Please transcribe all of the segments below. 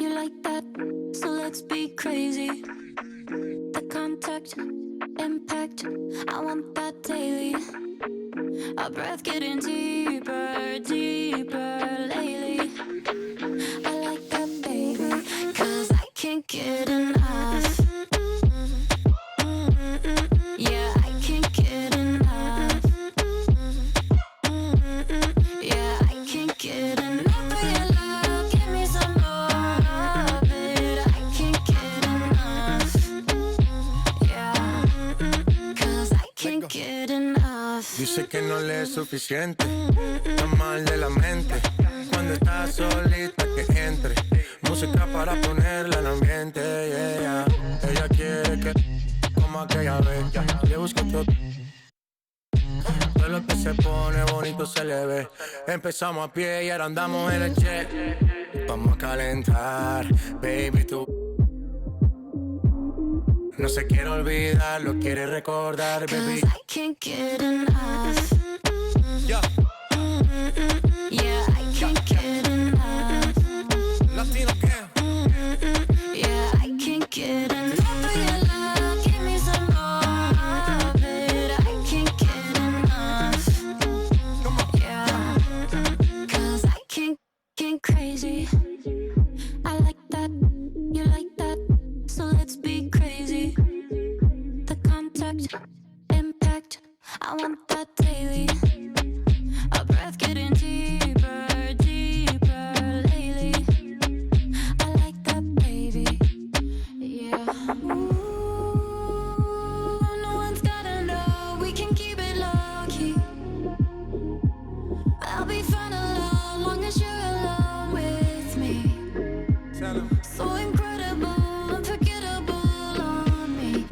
You like that? So let's be crazy. The contact, impact, I want that daily. Our breath getting deeper, deeper lately. I like that, baby, 'cause I can't get enough. Yeah, I can't get enough. Yeah, I can't get enough of your love. Give me some more of it. I can't get enough. Yeah, 'cause I can't get enough. Dice que no le es suficiente, está mal de la mente. Cuando está solita que entre, música para ponerla en ambiente, yeah. Ella quiere que como aquella vez, le busco otro. Todo lo que se pone bonito se le ve. Empezamos a pie y ahora andamos en el jet. Vamos a calentar, baby, tú. No se quiere olvidar, lo quiere recordar, baby. 'Cause I can't get enough. Yeah. Yeah, I can't get enough. Latino gang. Yeah, I can't get enough of your love. Give me some more of it. I can't get enough. Yeah, 'cause I can't crazy. I like that, you like that, so let's be crazy. The contact, impact, I want that daily. Our breath getting deeper, deeper lately. I like that, baby. Yeah. Ooh, no one's gotta know. We can keep it low key. I'll be fine alone, long as you're alone with me. Tell 'em. So incredible, unforgettable on me.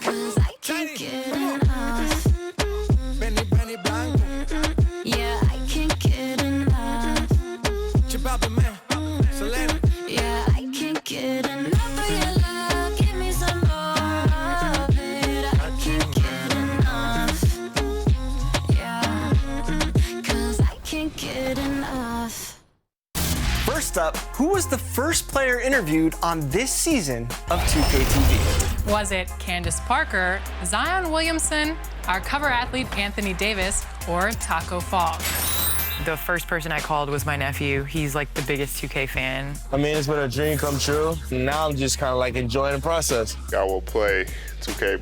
'Cause I can't get enough. Benny Blanco. Yeah, I can't get enough. Chipapi man. Selena. Yeah, I can't get enough of your love. Give me some more of it. I can't get enough. Yeah, 'cause I can't get enough. First up, who was the first player interviewed on this season of 2K TV? Was it Candace Parker, Zion Williamson, our cover athlete Anthony Davis, or Taco Fall? The first person I called was my nephew. He's like the biggest 2K fan. I mean, it's been a dream come true. Now I'm just kind of like enjoying the process. I will play 2K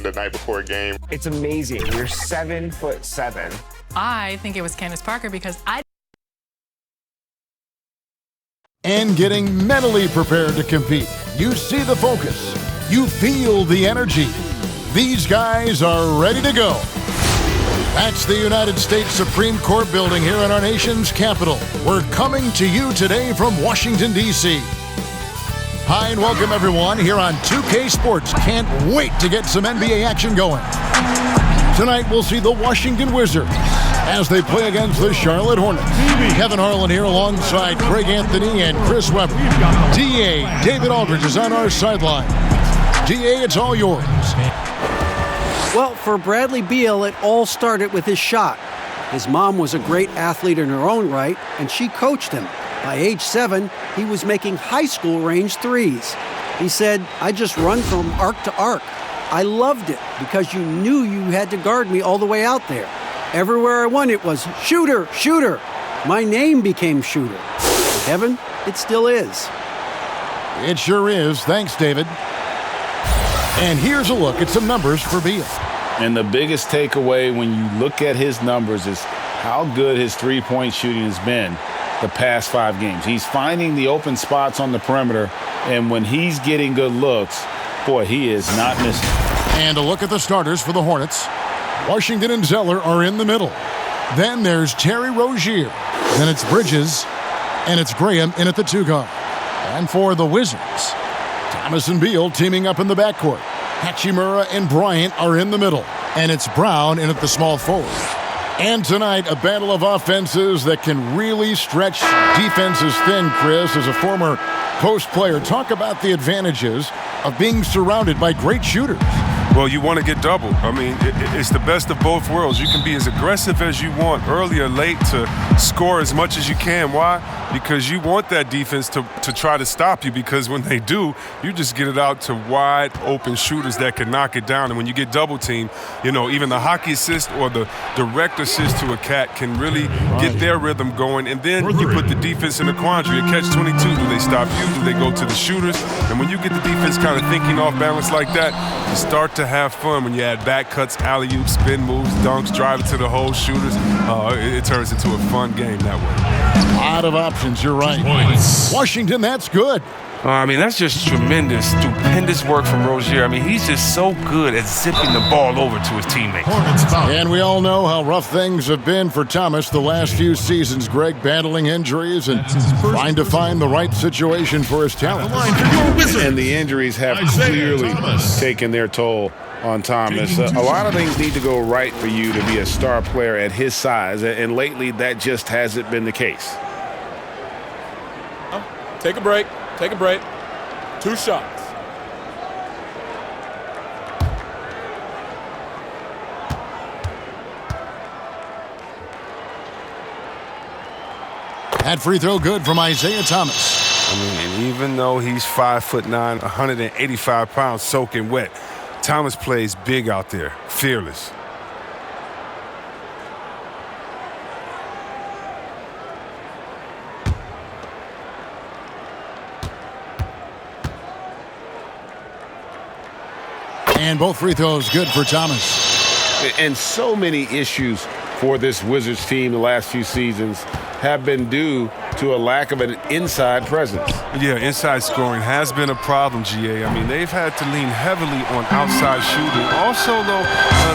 the night before a game. It's amazing. You're 7'7". I think it was Candace Parker because I And getting mentally prepared to compete. You see the focus. You feel the energy. These guys are ready to go. That's the United States Supreme Court building here in our nation's capital. We're coming to you today from Washington, D.C. Hi, and welcome everyone here on 2K Sports. Can't wait to get some NBA action going. Tonight we'll see the Washington Wizards as they play against the Charlotte Hornets. Kevin Harlan here alongside Craig Anthony and Chris Webber. DA David Aldridge is on our sideline. DA, it's all yours. Well, for Bradley Beal, it all started with his shot. His mom was a great athlete in her own right, and she coached him. By age 7, he was making high school range threes. He said, "I just run from arc to arc. I loved it because you knew you had to guard me all the way out there. Everywhere I went, it was shooter, shooter. My name became shooter. Kevin, it still is." It sure is. Thanks, David. And here's a look at some numbers for Beal. And the biggest takeaway when you look at his numbers is how good his three-point shooting has been the past 5 games. He's finding the open spots on the perimeter, and when he's getting good looks, boy, he is not missing. And a look at the starters for the Hornets. Washington and Zeller are in the middle. Then there's Terry Rozier. Then it's Bridges, and it's Graham in at the 2 guard. And for the Wizards, Thomas and Beal teaming up in the backcourt. Hachimura and Bryant are in the middle, and it's Brown in at the small forward. And tonight, a battle of offenses that can really stretch defenses thin, Chris. As a former post player, talk about the advantages of being surrounded by great shooters. Well, you want to get doubled. I mean, it's the best of both worlds. You can be as aggressive as you want early or late to score as much as you can. Why? Because you want that defense to try to stop you, because when they do, you just get it out to wide open shooters that can knock it down. And when you get double teamed, you know, even the hockey assist or the direct assist to a cat can really get their rhythm going. And then you put the defense in a quandary. A catch-22. Do they stop you? Do they go to the shooters? And when you get the defense kind of thinking off balance like that, you start to have fun when you add back cuts, alley-oops, spin moves, dunks, drive it to the hole, shooters. It turns into a fun game that way. A lot of options, you're right. Washington, that's good. I mean, that's just tremendous, stupendous work from Rozier. I mean, he's just so good at zipping the ball over to his teammates. And we all know how rough things have been for Thomas the last few seasons, Greg, battling injuries and trying to find the right situation for his talent. And the injuries have clearly taken their toll on Thomas. A lot of things need to go right for you to be a star player at his size, and lately that just hasn't been the case. Take a break. Take a break. 2 shots. That free throw good from Isiah Thomas. I mean, even though he's 5'9", 185 pounds, soaking wet, Thomas plays big out there, fearless. And both free throws good for Thomas. And so many issues for this Wizards team the last few seasons have been due to a lack of an inside presence. Yeah, inside scoring has been a problem, GA. I mean, they've had to lean heavily on outside shooting. Also, though,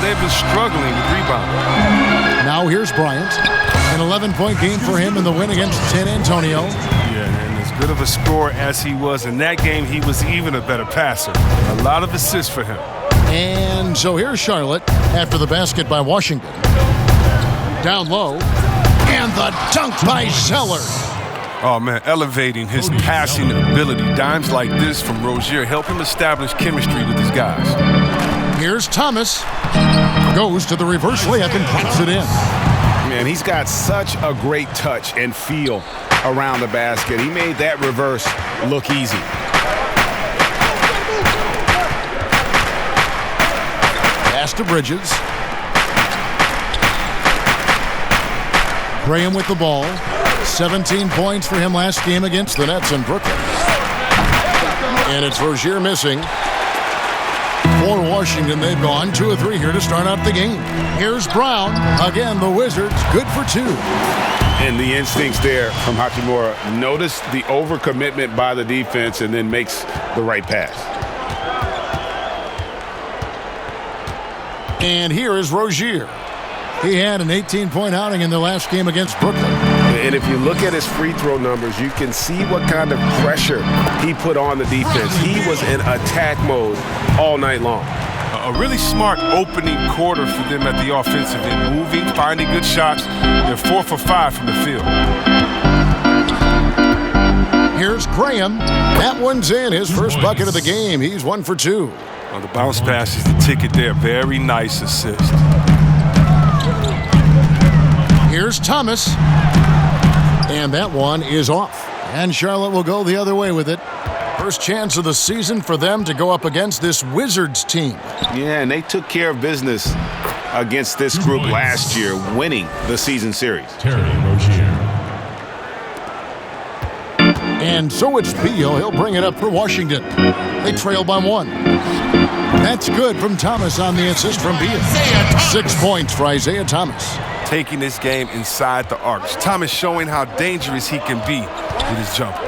they've been struggling with rebounding. Now here's Bryant. An 11-point game for him in the win against San Antonio. Yeah, and as good of a scorer as he was in that game, he was even a better passer. A lot of assists for him. And so here's Charlotte after the basket by Washington. Down low. And the dunk by Zeller. Oh, man, elevating his passing ability. Dimes like this from Rozier help him establish chemistry with his guys. Here's Thomas. Goes to the reverse layup and puts it in. Man, he's got such a great touch and feel around the basket. He made that reverse look easy. Pass to Bridges. Graham with the ball. 17 points for him last game against the Nets in Brooklyn. And it's Rozier missing. For Washington, they've gone 2 of 3 here to start out the game. Here's Brown. Again, the Wizards good for 2. And the instincts there from Hachimura. Notice the overcommitment by the defense and then makes the right pass. And here is Rozier. He had an 18-point outing in the last game against Brooklyn. And if you look at his free throw numbers, you can see what kind of pressure he put on the defense. He was in attack mode all night long. A really smart opening quarter for them at the offensive end. Moving, finding good shots. They're 4 for 5 from the field. Here's Graham. That one's in. His first bucket of the game. He's 1 for 2. Well, the bounce pass is the ticket there. Very nice assist. Here's Thomas. And that one is off. And Charlotte will go the other way with it. First chance of the season for them to go up against this Wizards team. Yeah, and they took care of business against this group last year, winning the season series. And so it's Beal. He'll bring it up for Washington. They trail by 1. That's good from Thomas on the assist from Beal. 6 points for Isiah Thomas. Taking this game inside the arc. Thomas showing how dangerous he can be with his jumper.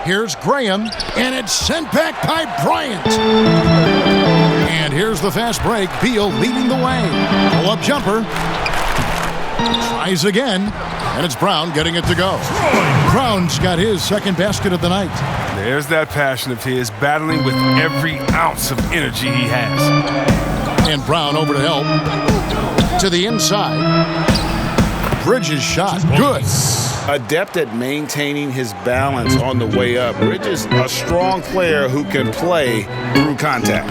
Here's Graham, and it's sent back by Bryant. And here's the fast break. Beal leading the way. Pull-up jumper. Tries again, and it's Brown getting it to go. Brown's got his second basket of the night. There's that passion of his, battling with every ounce of energy he has. And Brown over to help. To the inside. Bridges shot. Good. adept at maintaining his balance on the way up. Bridges, a strong player who can play through contact.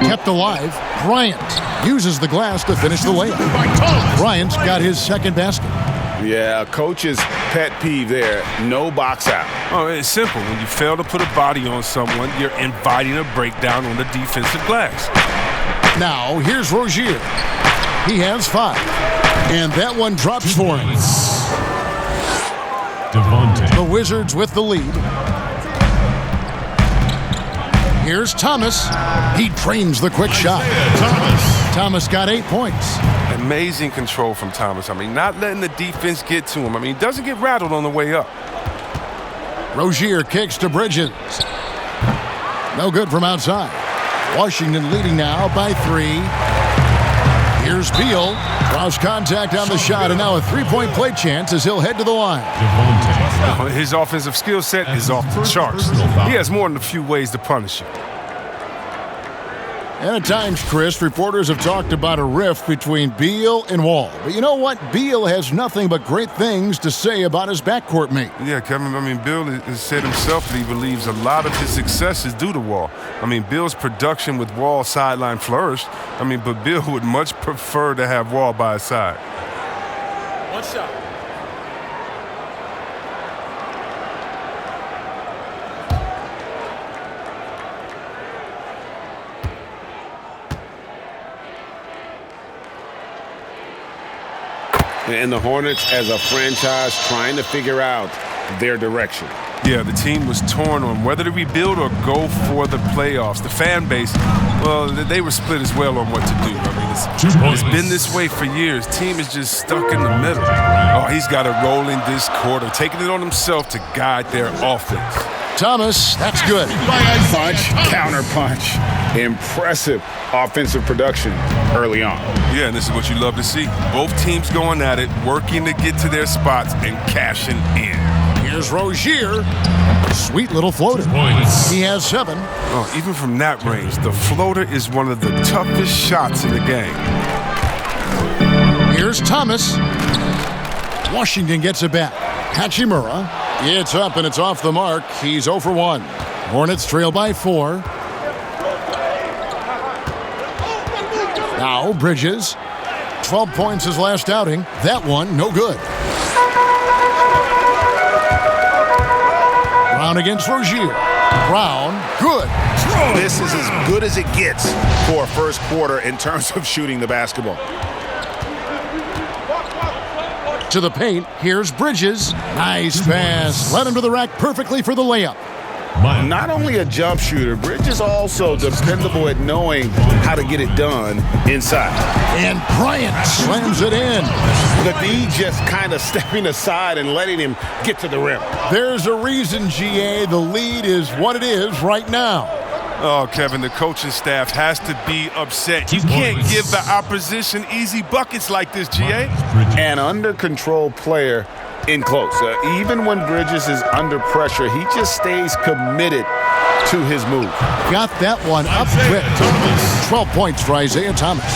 Kept alive, Bryant uses the glass to finish the layup. Bryant's got his second basket. Yeah, coach's pet peeve there, no box out. Oh, it's simple. When you fail to put a body on someone, you're inviting a breakdown on the defensive glass. Now, here's Rozier. He has 5. And that one drops for him. The Wizards with the lead. Here's Thomas. He trains the quick shot. Thomas got 8 points. Amazing control from Thomas. I mean, not letting the defense get to him. I mean, he doesn't get rattled on the way up. Rozier kicks to Bridges. No good from outside. Washington leading now by 3. Here's Beal. Draws contact on the shot, and now a 3-point play chance as he'll head to the line. His offensive skill set is off the charts. He has more than a few ways to punish you. And at times, Chris, reporters have talked about a rift between Beal and Wall. But you know what? Beal has nothing but great things to say about his backcourt mate. Yeah, Kevin, I mean, Bill has said himself that he believes a lot of his success is due to Wall. I mean, Bill's production with Wall sideline flourished. I mean, but Bill would much prefer to have Wall by his side. One shot. And the Hornets, as a franchise, trying to figure out their direction. Yeah, the team was torn on whether to rebuild or go for the playoffs. The fan base, well, they were split as well on what to do. I mean, it's been this way for years. Team is just stuck in the middle. Oh, he's got it rolling this quarter, taking it on himself to guide their offense. Thomas, that's good. Punch, counter punch. Impressive offensive production early on. Yeah, and this is what you love to see. Both teams going at it, working to get to their spots and cashing in. Here's Rozier. Sweet little floater. He has 7. Oh, even from that range, the floater is one of the toughest shots in the game. Here's Thomas. Washington gets it back. Hachimura. It's up and it's off the mark. He's 0 for 1. Hornets trail by 4. Now Bridges. 12 points his last outing. That one, no good. Brown against Rozier. Brown, good. This is as good as it gets for a first quarter in terms of shooting the basketball. To the paint, here's Bridges. Nice pass. Led him to the rack perfectly for the layup. Not only a jump shooter, Bridges also dependable at knowing how to get it done inside. And Bryant slams it in. The D just kind of stepping aside and letting him get to the rim. There's a reason, GA, the lead is what it is right now. Oh, Kevin, the coaching staff has to be upset. You can't give the opposition easy buckets like this, GA. An under-control player in close. Even when Bridges is under pressure, he just stays committed to his move. Got that one up quick. 12 points for Isiah Thomas.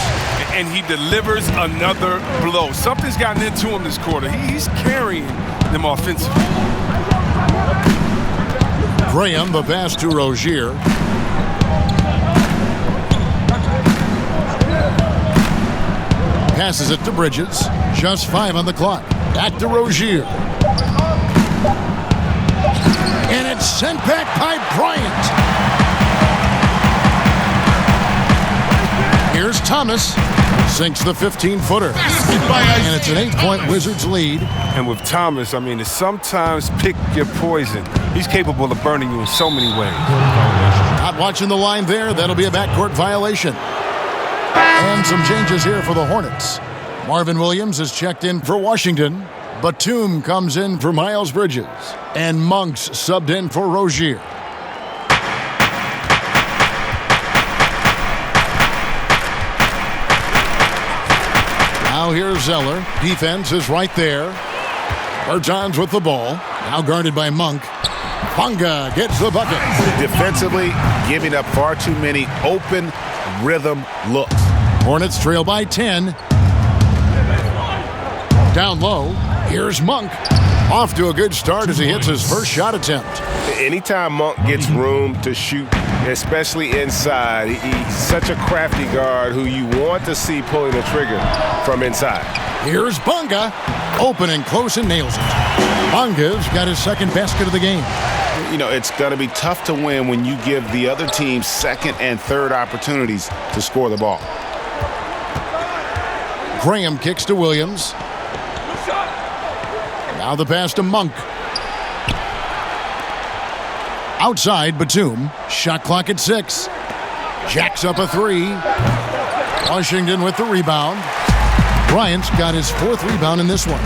And he delivers another blow. Something's gotten into him this quarter. He's carrying them offensively. Graham, the pass to Rozier. Passes it to Bridges. Just 5 on the clock. Back to Rozier. And it's sent back by Bryant. Here's Thomas. Sinks the 15-footer. And it's an 8-point Wizards lead. And with Thomas, I mean, it's sometimes pick your poison. He's capable of burning you in so many ways. Not watching the line there. That'll be a backcourt violation. And some changes here for the Hornets. Marvin Williams is checked in for Washington. Batum comes in for Miles Bridges. And Monk's subbed in for Rozier. Now here's Zeller. Defense is right there. Bertans with the ball. Now guarded by Monk. Bunga gets the bucket. Defensively, giving up far too many open rhythm looks. Hornets trail by 10. Down low, Here's Monk. Off to a good start as he hits his first shot attempt. Anytime Monk gets room to shoot, especially inside, he's such a crafty guard who you want to see pulling the trigger from inside. Here's Bunga. Open and close and nails it. Bunga's got his second basket of the game. You know, it's going to be tough to win when you give the other team second and third opportunities to score the ball. Graham kicks to Williams. Now the pass to Monk. Outside, Batum. Shot clock at 6. Jacks up a 3. Washington with the rebound. Bryant's got his 4th rebound in this one.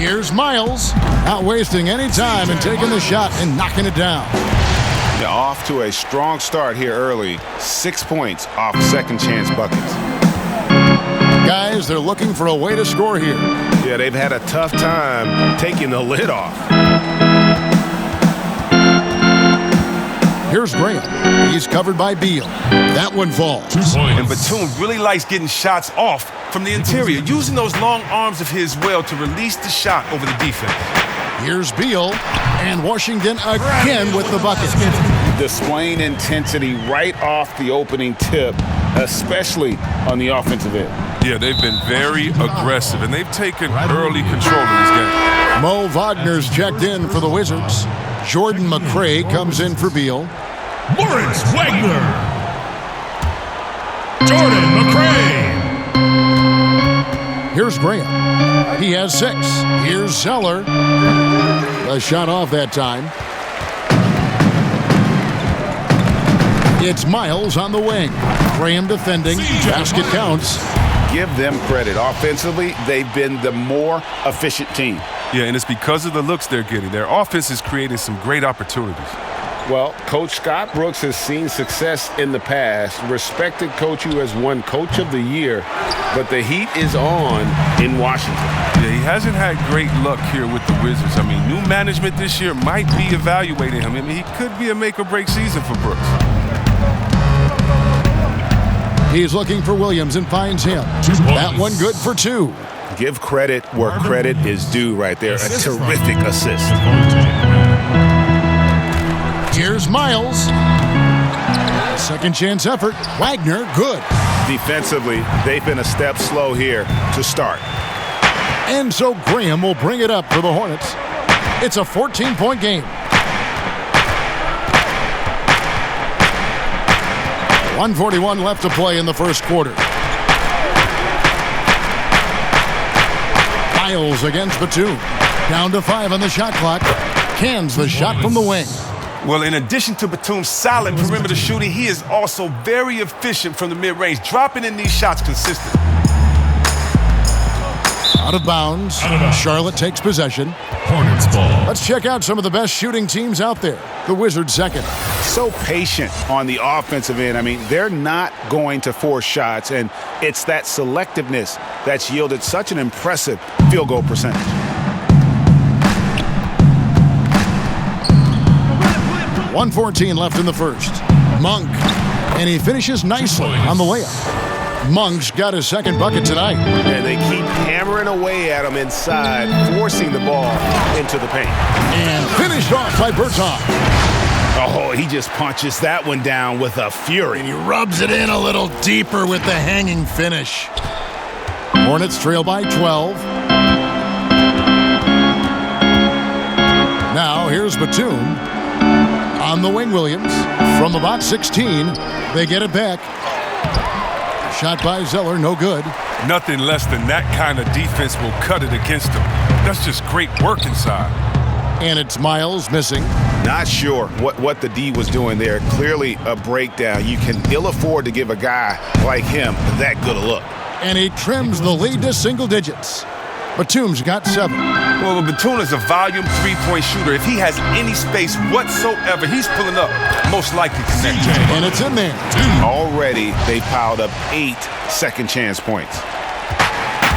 Here's Miles. Not wasting any time and taking the shot and knocking it down. Yeah, off to a strong start here early. 6 points off second chance buckets. Guys, they're looking for a way to score here. Yeah, they've had a tough time taking the lid off. Here's Graham. He's covered by Beal. That one falls. And Batum really likes getting shots off from the interior, using those long arms of his well to release the shot over the defense. Here's Beal, and Washington again with the bucket. Displaying intensity right off the opening tip, especially on the offensive end. Yeah, they've been very aggressive, and they've taken early control of this game. Mo Wagner's checked in for the Wizards. Jordan McRae comes in for Beal. Moritz Wagner. Jordan McRae. Here's Graham. He has 6. Here's Zeller. A shot off that time. It's Miles on the wing. Graham defending. Basket counts. Give them credit. Offensively, they've been the more efficient team. Yeah, and it's because of the looks they're getting. Their offense is creating some great opportunities. Well, Coach Scott Brooks has seen success in the past. Respected coach who has won Coach of the Year, but the heat is on in Washington. Yeah, he hasn't had great luck here with the Wizards. I mean, new management this year might be evaluating him. I mean, he could be a make-or-break season for Brooks. He's looking for Williams and finds him. That one good for 2. Give credit where credit is due right there. A terrific assist. Here's Miles. Second chance effort. Wagner, good. Defensively, they've been a step slow here to start. And so Graham will bring it up for the Hornets. It's a 14-point game. 1:41 left to play in the first quarter. Miles against Batum. Down to 5 on the shot clock. Cans the shot from the wing. Well, in addition to Batum's solid perimeter shooting, he is also very efficient from the mid-range, dropping in these shots consistently. Out of bounds. Charlotte takes possession. Hornets ball. Let's check out some of the best shooting teams out there. The Wizards second. So patient on the offensive end. I mean, they're not going to force shots, and it's that selectiveness that's yielded such an impressive field goal percentage. .114 left in the first. Monk, and he finishes nicely on the layup. Monk's got his second bucket tonight. And they keep hammering away at him inside, forcing the ball into the paint. And finished off by Berton. Oh, he just punches that one down with a fury. And he rubs it in a little deeper with the hanging finish. Hornets trail by 12. Now here's Batum. On the wing, Williams. From about 16, they get it back. Shot by Zeller, no good. Nothing less than that kind of defense will cut it against them. That's just great work inside. And it's Miles missing. Not sure what the D was doing there. Clearly a breakdown. You can ill afford to give a guy like him that good a look. And he trims the lead to single digits. Batum's got 7. Well, Batum is a volume three-point shooter. If he has any space whatsoever, he's pulling up, most likely connected. And it's in there. Already, they piled up 8 second chance points.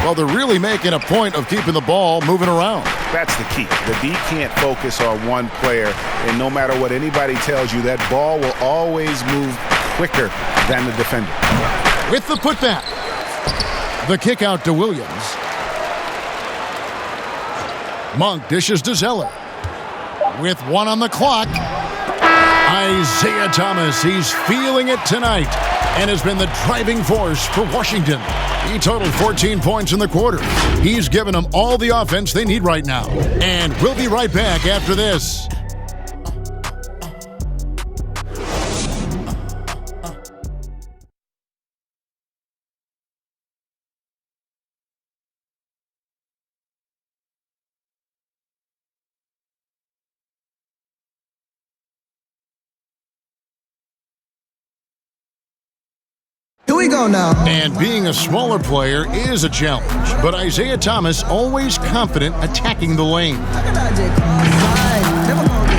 Well, they're really making a point of keeping the ball moving around. That's the key. The D can't focus on one player, and no matter what anybody tells you, that ball will always move quicker than the defender. With the putback. The kick out to Williams. Monk dishes to Zeller. With 1 on the clock, Isiah Thomas, he's feeling it tonight and has been the driving force for Washington. He totaled 14 points in the quarter. He's given them all the offense they need right now. And we'll be right back after this. Here we go now. And being a smaller player is a challenge, but Isiah Thomas always confident attacking the lane.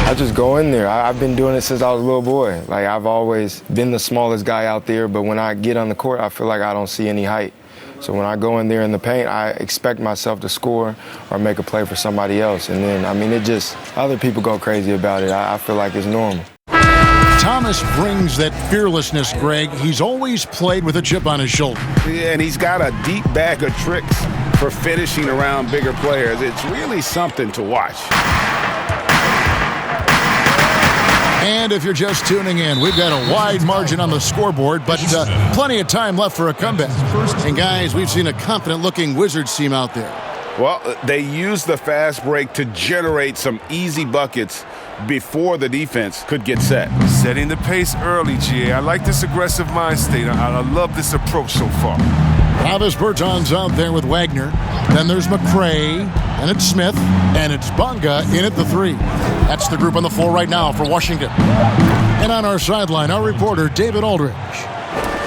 I just go in there. I've been doing it since I was a little boy. Like, I've always been the smallest guy out there, but when I get on the court, I feel like I don't see any height. So when I go in there in the paint, I expect myself to score or make a play for somebody else. And then, I mean, other people go crazy about it. I feel like it's normal. Thomas brings that fearlessness, Greg. He's always played with a chip on his shoulder. Yeah, and he's got a deep bag of tricks for finishing around bigger players. It's really something to watch. And if you're just tuning in, we've got a wide margin on the scoreboard, but plenty of time left for a comeback. And guys, we've seen a confident-looking Wizards team out there. Well, they used the fast break to generate some easy buckets before the defense could get set. Setting the pace early, GA. I like this aggressive mind state. I love this approach so far. Davis Bertans out there with Wagner. Then there's McCray, and it's Smith, and it's Bonga in at the 3. That's the group on the floor right now for Washington. And on our sideline, our reporter, David Aldridge.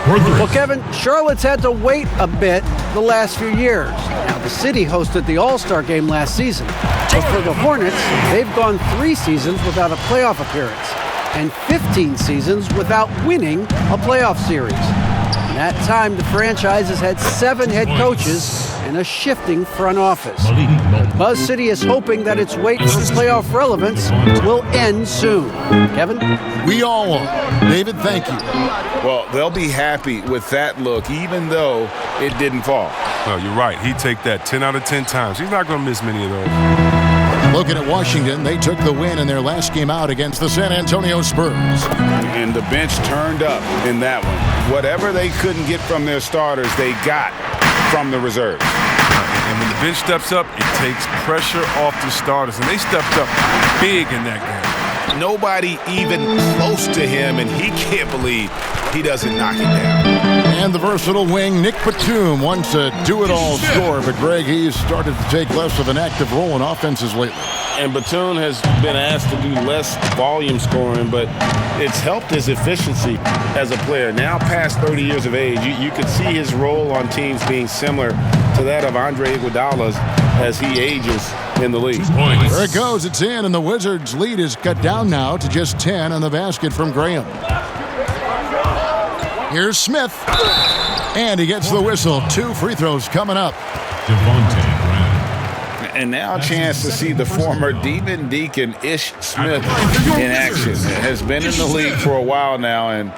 Well, Kevin, Charlotte's had to wait a bit the last few years. Now, the city hosted the All-Star game last season. But for the Hornets, they've gone 3 seasons without a playoff appearance and 15 seasons without winning a playoff series. In that time, the franchise has had 7 head coaches and a shifting front office. Buzz City is hoping that its wait for playoff relevance will end soon. Kevin? We all are. David, thank you. Well, they'll be happy with that look, even though it didn't fall. Well, you're right. He'd take that 10 out of 10 times. He's not going to miss many of those. Looking at Washington, they took the win in their last game out against the San Antonio Spurs. And the bench turned up in that one. Whatever they couldn't get from their starters, they got from the reserves. And when the bench steps up, it takes pressure off the starters. And they stepped up big in that game. Nobody even close to him, and he can't believe he doesn't knock it down. And the versatile wing, Nick Batum, wants a do-it-all score, but Greg, he's started to take less of an active role in offenses lately. And Batum has been asked to do less volume scoring, but it's helped his efficiency as a player. Now past 30 years of age, you could see his role on teams being similar to that of Andre Iguodala's as he ages in the league. There it goes, it's in, and the Wizards' lead is cut down now to just 10 on the basket from Graham. Here's Smith, and he gets the whistle. 2 free throws coming up. And now a chance to see the former Demon Deacon Ish Smith in action. Has been in the league for a while now and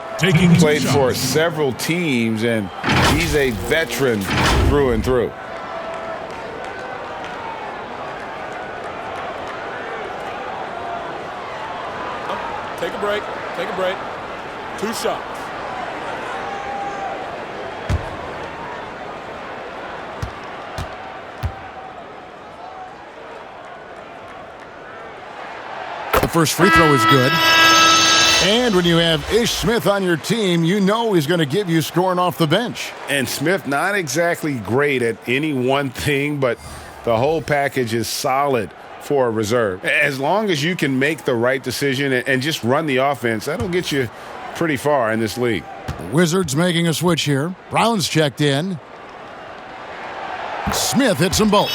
played for several teams, and he's a veteran through and through. Take a break. Take a break. 2 shots. The first free throw is good. And when you have Ish Smith on your team, you know he's going to give you scoring off the bench. And Smith not exactly great at any one thing, but the whole package is solid for a reserve. As long as you can make the right decision and just run the offense, that'll get you pretty far in this league. The Wizards making a switch here. Brown's checked in. Smith hits them both.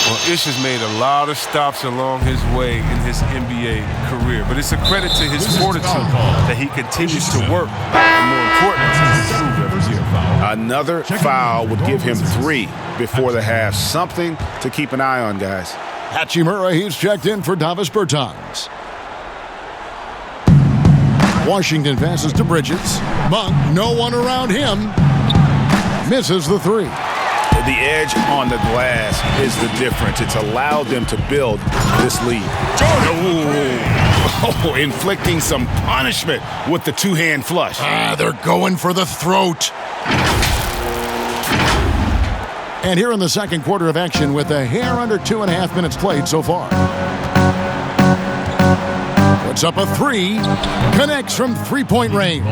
Well, Ish has made a lot of stops along his way in his NBA career, but it's a credit to his fortitude that he continues to work, and more importantly, to improve every year. Another foul would give him 3 before the half. Something to keep an eye on, guys. Hachimura, he's checked in for Davis Bertans. Washington passes to Bridges. Monk, no one around him. Misses the 3. The edge on the glass is the difference. It's allowed them to build this lead. Oh, inflicting some punishment with the two-hand flush. They're going for the throat. And here in the second quarter of action with a hair under 2.5 minutes played so far. Puts up a three, connects from three-point range.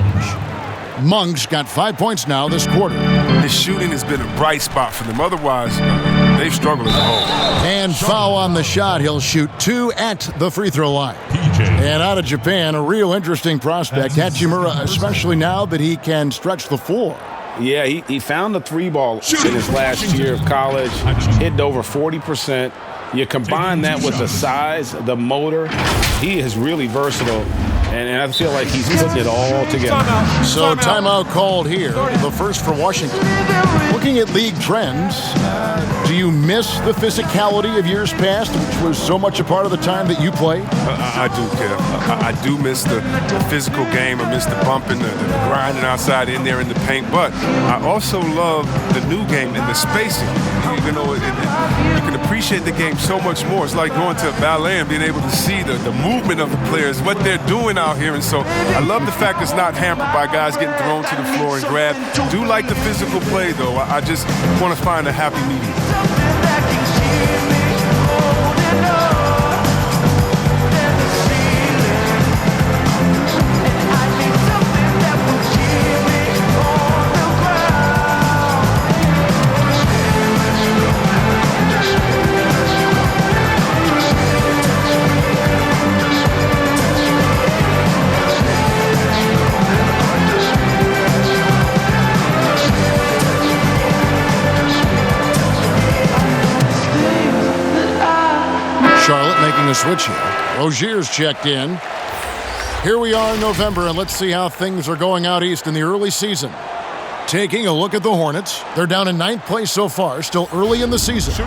Monk's got 5 points now this quarter. His shooting has been a bright spot for them. Otherwise, they've struggled as a whole. And foul on the shot. He'll shoot 2 at the free throw line. And out of Japan, a real interesting prospect, Hachimura, especially now that he can stretch the floor. Yeah, he found the three ball in his last year of college, hit over 40%. You combine that with the size, the motor, he is really versatile. And I feel like he's putting it all together. So timeout called here, the first for Washington. Looking at league trends, do you miss the physicality of years past, which was so much a part of the time that you played? I do, Kev. I do miss the physical game. I miss the bumping, the grinding outside in there in the paint. But I also love the new game and the spacing. You know, you can appreciate the game so much more. It's like going to a ballet and being able to see the movement of the players, what they're doing out here. And so I love the fact it's not hampered by guys getting thrown to the floor and grabbed. Do like the physical play, though. I just want to find a happy medium. A switch here. Rozier's checked in. Here we are in November, and let's see how things are going out east in the early season. Taking a look at the Hornets. They're down in 9th place so far, still early in the season.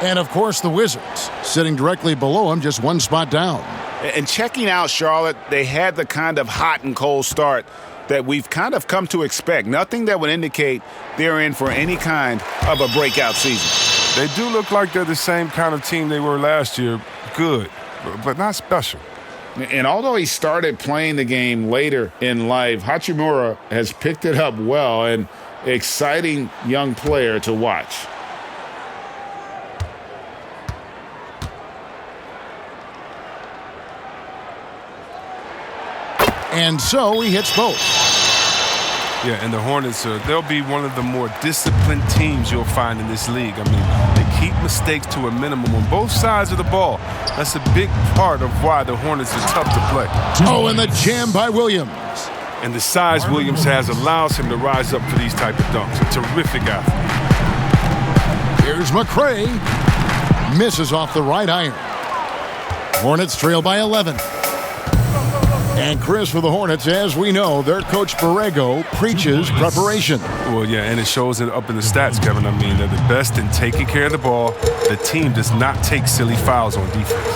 And, of course, the Wizards, sitting directly below them, just one spot down. And checking out Charlotte, they had the kind of hot and cold start that we've kind of come to expect. Nothing that would indicate they're in for any kind of a breakout season. They do look like they're the same kind of team they were last year. Good, but not special. And although he started playing the game later in life, Hachimura has picked it up well, and exciting young player to watch. And so he hits both. Yeah, and the Hornets, they'll be one of the more disciplined teams you'll find in this league. I mean, they keep mistakes to a minimum on both sides of the ball. That's a big part of why the Hornets are tough to play. Oh, and the jam by Williams. And the size Williams has allows him to rise up for these type of dunks. A terrific athlete. Here's McCray. Misses off the right iron. Hornets trail by 11. And Chris, for the Hornets, as we know, their coach Borrego preaches preparation. Well, yeah, and it shows it up in the stats, Kevin. I mean, they're the best in taking care of the ball. The team does not take silly fouls on defense.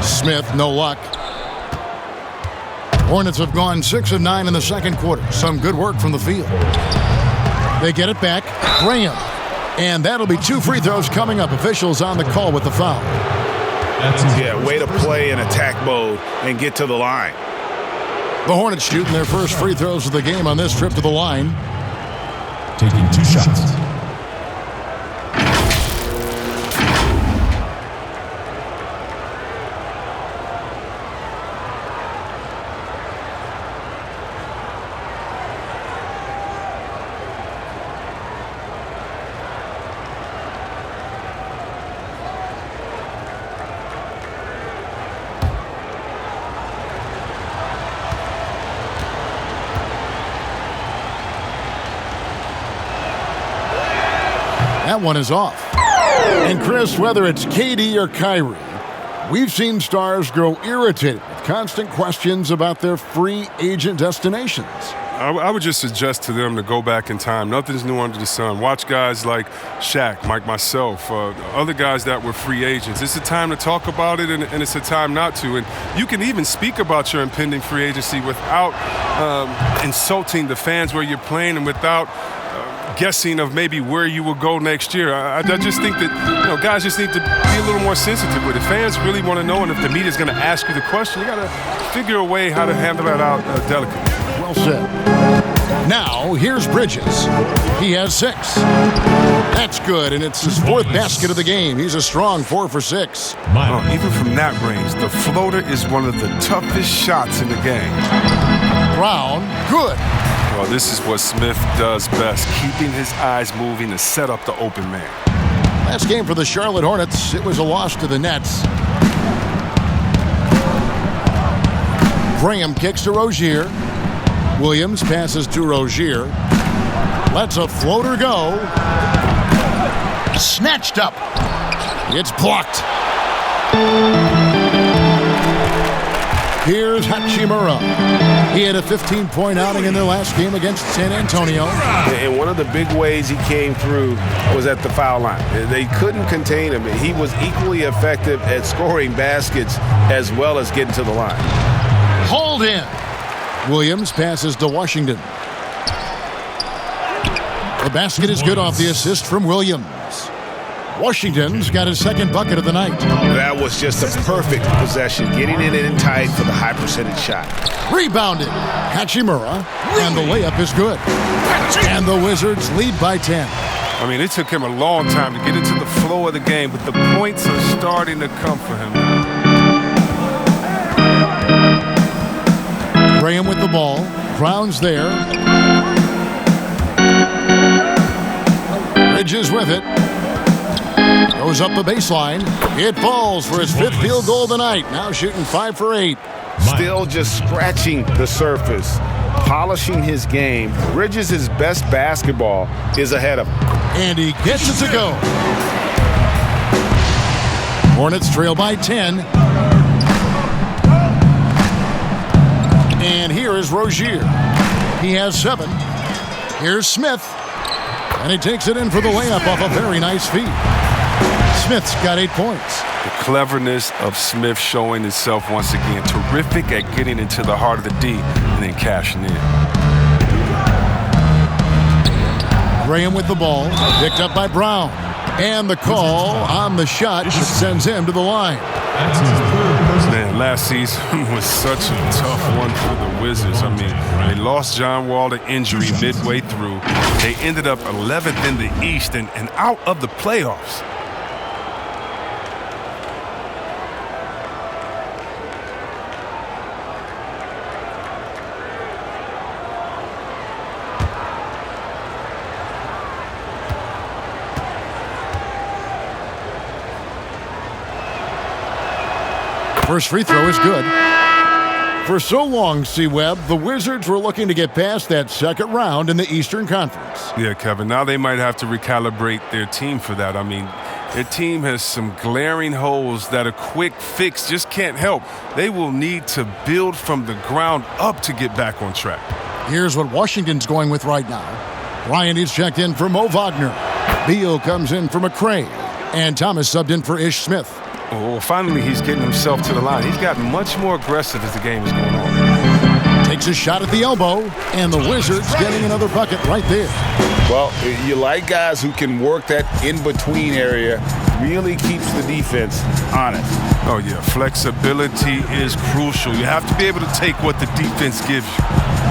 Smith, no luck. Hornets have gone 6 of 9 in the second quarter. Some good work from the field. They get it back. Graham. And that'll be 2 free throws coming up. Officials on the call with the foul. Yeah, way to play in attack mode and get to the line. The Hornets shooting their first free throws of the game on this trip to the line. Taking 2 shots. That one is off. And Chris, whether it's KD or Kyrie, we've seen stars grow irritated with constant questions about their free agent destinations. I would just suggest to them to go back in time. Nothing's new under the sun. Watch guys like Shaq, like myself, other guys that were free agents. It's a time to talk about it, and it's a time not to. And you can even speak about your impending free agency without insulting the fans where you're playing and without guessing of maybe where you will go next year. I just think that guys just need to be a little more sensitive with it. Fans really want to know, and if the media is going to ask you the question, you got to figure a way how to handle that out delicately. Well said. Now, here's Bridges. He has 6. That's good, and it's his 4th basket of the game. He's a strong 4 for 6. Even from that range, the floater is one of the toughest shots in the game. Brown, good. Well, this is what Smith does best, keeping his eyes moving to set up the open man. Last game for the Charlotte Hornets, it was a loss to the Nets. Graham kicks to Rozier. Williams passes to Rozier. Lets a floater go. Snatched up. It's blocked. Here's Hachimura. He had a 15-point outing in their last game against San Antonio. And one of the big ways he came through was at the foul line. They couldn't contain him. He was equally effective at scoring baskets as well as getting to the line. Hold in. Williams passes to Washington. The basket is good off the assist from Williams. Washington's got his 2nd bucket of the night. That was just a perfect possession, getting it in tight for the high percentage shot. Rebounded. Hachimura, and the layup is good. And the Wizards lead by 10. I mean, it took him a long time to get into the flow of the game, but the points are starting to come for him now. Graham with the ball. Brown's there. Bridges with it. Goes up the baseline. It falls for his 5th field goal of the night. Now shooting 5 for 8. Still just scratching the surface, polishing his game. Bridges' best basketball is ahead of him. And he gets it to go. Hornets trail by 10. And here is Rozier. He has 7. Here's Smith. And he takes it in for the layup off a very nice feed. Smith's got 8 points. The cleverness of Smith showing itself once again. Terrific at getting into the heart of the D and then cashing in. Graham with the ball. Picked up by Brown. And the call on the shot that sends him to the line. Man, last season was such a tough one for the Wizards. I mean, they lost John Wall to injury midway through. They ended up 11th in the East and out of the playoffs. First free throw is good. For so long, C-Webb, the Wizards were looking to get past that 2nd round in the Eastern Conference. Yeah, Kevin, now they might have to recalibrate their team for that. I mean, their team has some glaring holes that a quick fix just can't help. They will need to build from the ground up to get back on track. Here's what Washington's going with right now. Bryant is checked in for Mo Wagner. Beal comes in for McCray. And Thomas subbed in for Ish Smith. Oh, finally he's getting himself to the line. He's gotten much more aggressive as the game is going on. Takes a shot at the elbow, and the Wizards getting another bucket right there. Well, you like guys who can work that in-between area, really keeps the defense honest. Oh, yeah, flexibility is crucial. You have to be able to take what the defense gives you.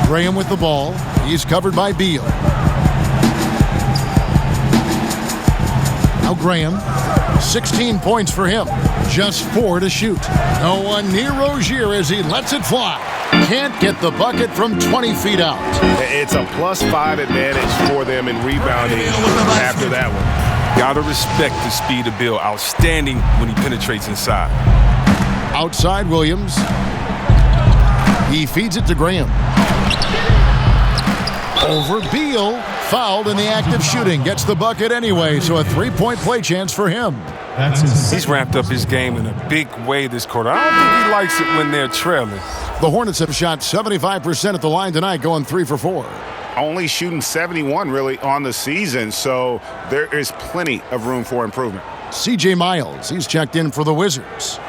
Graham with the ball. He's covered by Beal. Now Graham. 16 points for him. Just 4 to shoot. No one near Rozier as he lets it fly. Can't get the bucket from 20 feet out. It's a +5 advantage for them in rebounding after that one. Gotta respect the speed of Bill. Outstanding when he penetrates inside. Outside Williams. He feeds it to Graham. Over Beal. Fouled in the act of shooting. Gets the bucket anyway, so a 3-point play chance for him. He's ramped up his game in a big way this quarter. I don't think he likes it when they're trailing. The Hornets have shot 75% at the line tonight, going 3 for 4. Only shooting 71 really on the season, so there is plenty of room for improvement. C.J. Miles, he's checked in for the Wizards.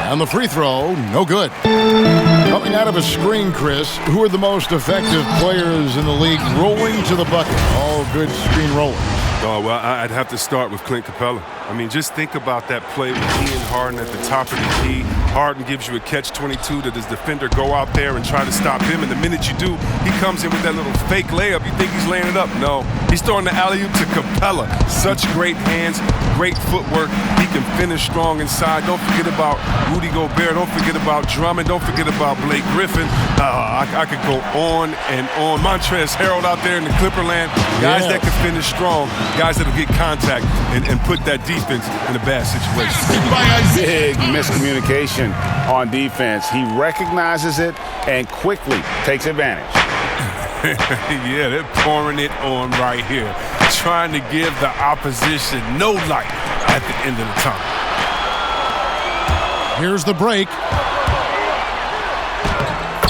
And the free throw, no good. Coming out of a screen, Chris, who are the most effective players in the league rolling to the bucket? All good screen rollers. Oh, well, I'd have to start with Clint Capella. I mean, just think about that play with he and Harden at the top of the key. Harden gives you a catch-22 that his defender go out there and try to stop him. And the minute you do, he comes in with that little fake layup. You think he's laying it up. No, he's throwing the alley-oop to Capella. Such great hands, great footwork. He can finish strong inside. Don't forget about Rudy Gobert. Don't forget about Drummond. Don't forget about Blake Griffin. I could go on and on. Montrezl Harrell out there in the Clipperland. Guys that can finish strong. Guys that'll get contact and put that defense in a bad situation. Big miscommunication on defense. He recognizes it and quickly takes advantage. Yeah, they're pouring it on right here. Trying to give the opposition no light at the end of the tunnel. Here's the break.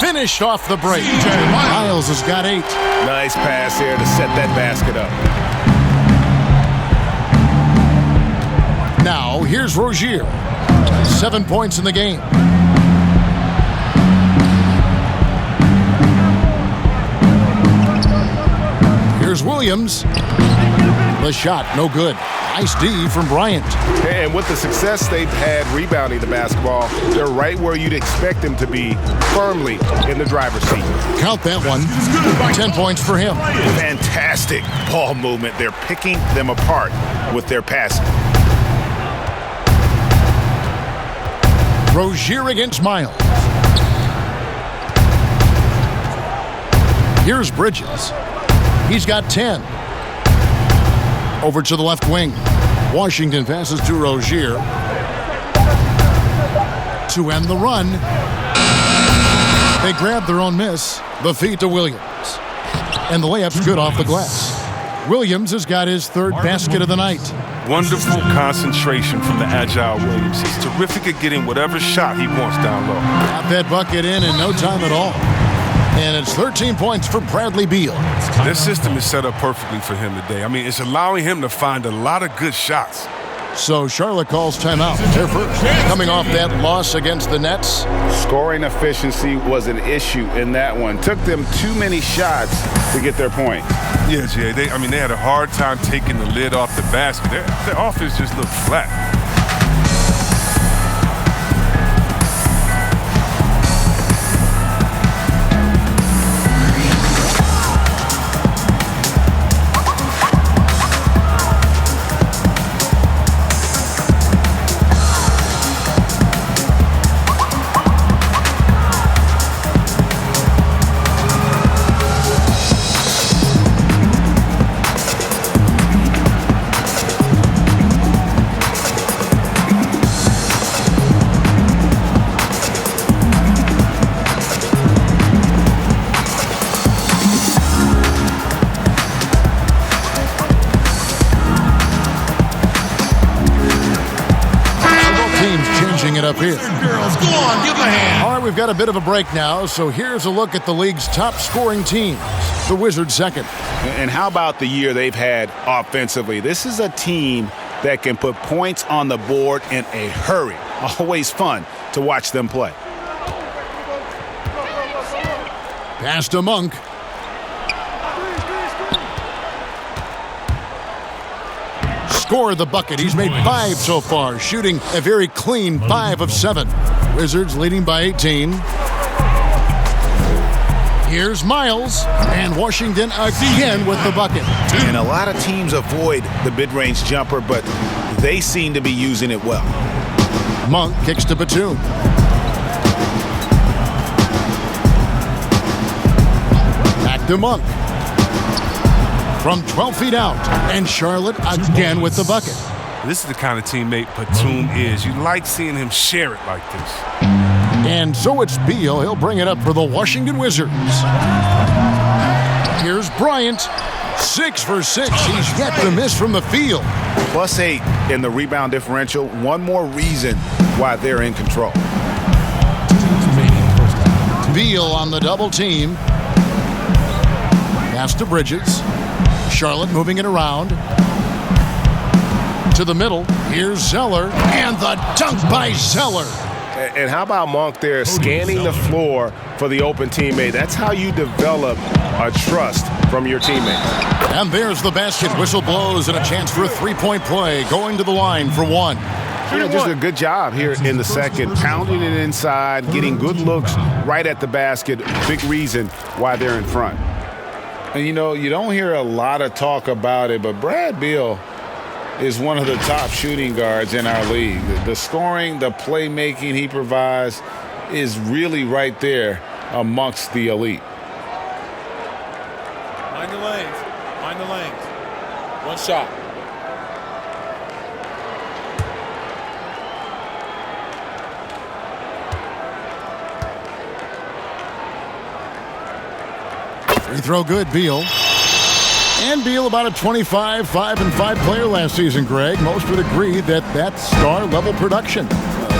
Finished off the break. Miles has got 8. Nice pass here to set that basket up. Now, here's Rozier. 7 points in the game. Here's Williams. The shot, no good. Nice D from Bryant. And with the success they've had rebounding the basketball, they're right where you'd expect them to be, firmly in the driver's seat. Count that one. 10 points for him. Fantastic ball movement. They're picking them apart with their passing. Rozier against Miles. Here's Bridges. He's got 10. Over to the left wing. Washington passes to Rozier to end the run. They grab their own miss. The feed to Williams. And the layup's good off the glass. Williams has got his 3rd basket of the night. Wonderful concentration from the agile Williams. He's terrific at getting whatever shot he wants down low. Got that bucket in no time at all. And it's 13 points for Bradley Beal. Their system is set up perfectly for him today. I mean, it's allowing him to find a lot of good shots. So Charlotte calls timeout. They're first. Coming off that loss against the Nets. Scoring efficiency was an issue in that one. Took them too many shots to get their point. Yeah, Jay. They had a hard time taking the lid off the basket. Their offense just looked flat. It up here. Girls, go on, give them a hand. All right, we've got a bit of a break now, so here's a look at the league's top scoring teams. The Wizards second. And how about the year they've had offensively? This is a team that can put points on the board in a hurry. Always fun to watch them play. Pass to Monk. Score the bucket. He's made 5 so far, shooting a very clean 5 of 7. Wizards leading by 18. Here's Miles, and Washington again with the bucket. And a lot of teams avoid the mid-range jumper, but they seem to be using it well. Monk kicks to Batum. Back to Monk. From 12 feet out, and Charlotte again with the bucket. This is the kind of teammate Batum is. You like seeing him share it like this. And so it's Beal. He'll bring it up for the Washington Wizards. Here's Bryant. 6 for 6. He's yet to miss from the field. +8 in the rebound differential. One more reason why they're in control. Beal on the double team. Pass to Bridges. Charlotte moving it around. To the middle. Here's Zeller. And the dunk by Zeller. And how about Monk there scanning the floor for the open teammate? That's how you develop a trust from your teammate. And there's the basket. Whistle blows and a chance for a three-point play. Going to the line for one. Just a good job here in the second, pounding it inside, getting good looks right at the basket. Big reason why they're in front. And, you know, you don't hear a lot of talk about it, but Brad Beal is one of the top shooting guards in our league. The scoring, the playmaking he provides is really right there amongst the elite. Mind the lanes. Mind the lanes. One shot. Free throw good, Beal. And Beal about a 25, 5-5 player last season, Greg. Most would agree that that's star-level production.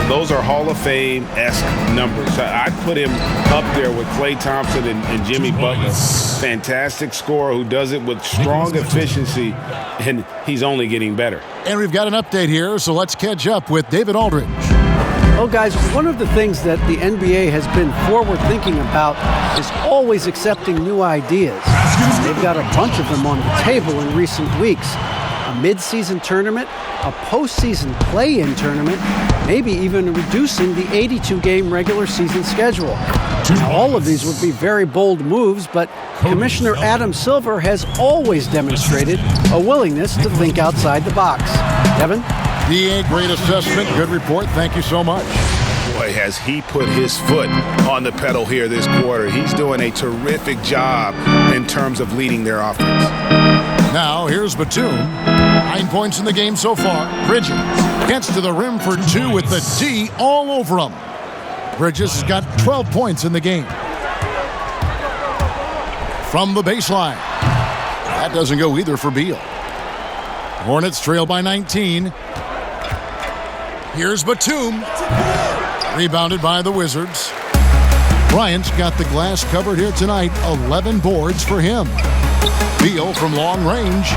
Those are Hall of Fame-esque numbers. I'd put him up there with Klay Thompson and Jimmy Butler. Fantastic scorer who does it with strong efficiency, and he's only getting better. And we've got an update here, so let's catch up with David Aldridge. Well, guys, one of the things that the NBA has been forward-thinking about is always accepting new ideas. They've got a bunch of them on the table in recent weeks. A mid-season tournament, a postseason play-in tournament, maybe even reducing the 82-game regular season schedule. Now, all of these would be very bold moves, but Commissioner Adam Silver has always demonstrated a willingness to think outside the box. Kevin? DA, great assessment, good report. Thank you so much. Boy, has he put his foot on the pedal here this quarter. He's doing a terrific job in terms of leading their offense. Now, here's Batum. 9 points in the game so far. Bridges gets to the rim for two with the D all over him. Bridges has got 12 points in the game. From the baseline. That doesn't go either for Beal. Hornets trail by 19. Here's Batum. Rebounded by the Wizards. Bryant's got the glass covered here tonight. 11 boards for him. Beal from long range.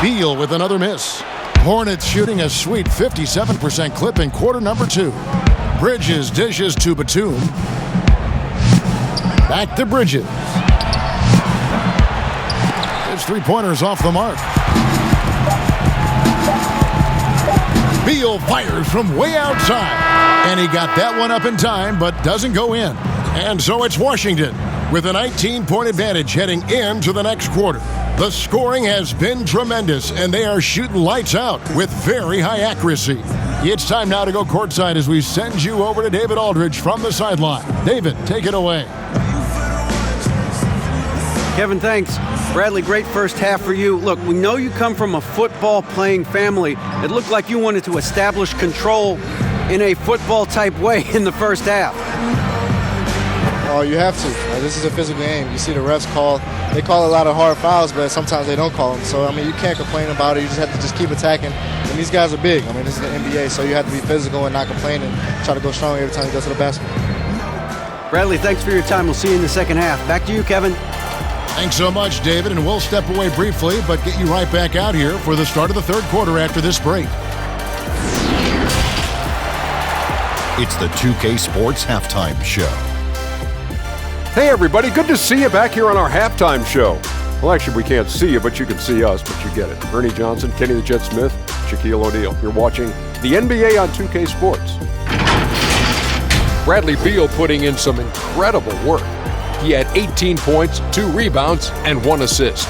Beal with another miss. Hornets shooting a sweet 57% clip in quarter number 2. Bridges dishes to Batum. Back to Bridges. His three-pointers off the mark. Beal fires from way outside. And he got that one up in time, but doesn't go in. And so it's Washington with a 19-point advantage heading into the next quarter. The scoring has been tremendous, and they are shooting lights out with very high accuracy. It's time now to go courtside as we send you over to David Aldridge from the sideline. David, take it away. Kevin, thanks. Bradley, great first half for you. Look, we know you come from a football-playing family. It looked like you wanted to establish control in a football-type way in the first half. Oh, you have to. This is a physical game. You see the refs they call a lot of hard fouls, but sometimes they don't call them. So, I mean, you can't complain about it. You just have to just keep attacking. And these guys are big. I mean, this is the NBA, so you have to be physical and not complain and try to go strong every time you go to the basket. Bradley, thanks for your time. We'll see you in the second half. Back to you, Kevin. Thanks so much, David, and we'll step away briefly, but get you right back out here for the start of the third quarter after this break. It's the 2K Sports Halftime Show. Hey, everybody. Good to see you back here on our halftime show. Well, actually, we can't see you, but you can see us, but you get it. Ernie Johnson, Kenny the Jet Smith, Shaquille O'Neal. You're watching the NBA on 2K Sports. Bradley Beal putting in some incredible work. He had 18 points, 2 rebounds, and 1 assist.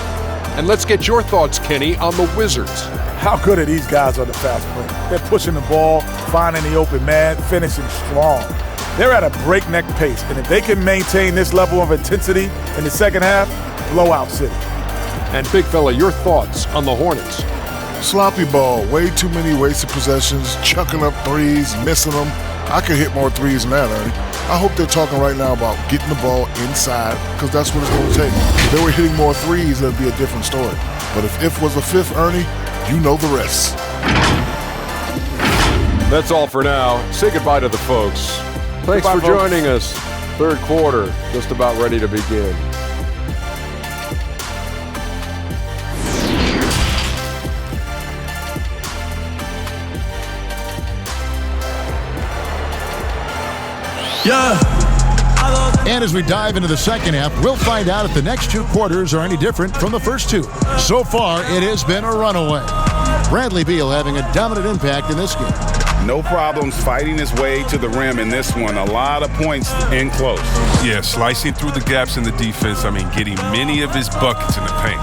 And let's get your thoughts, Kenny, on the Wizards. How good are these guys on the fast break? They're pushing the ball, finding the open man, finishing strong. They're at a breakneck pace, and if they can maintain this level of intensity in the second half, blowout city. And Big Fella, your thoughts on the Hornets? Sloppy ball, way too many wasted possessions, chucking up threes, missing them. I could hit more threes than that, Ernie. I hope they're talking right now about getting the ball inside, because that's what it's going to take. If they were hitting more threes, it would be a different story. But if was a fifth, Ernie, you know the rest. That's all for now. Say goodbye to the folks. Thanks for joining us. Third quarter, just about ready to begin. Yeah. And as we dive into the second half, we'll find out if the next two quarters are any different from the first two. So far, it has been a runaway. Bradley Beal having a dominant impact in this game. No problems fighting his way to the rim in this one. A lot of points in close. Yeah, slicing through the gaps in the defense. I mean, getting many of his buckets in the paint.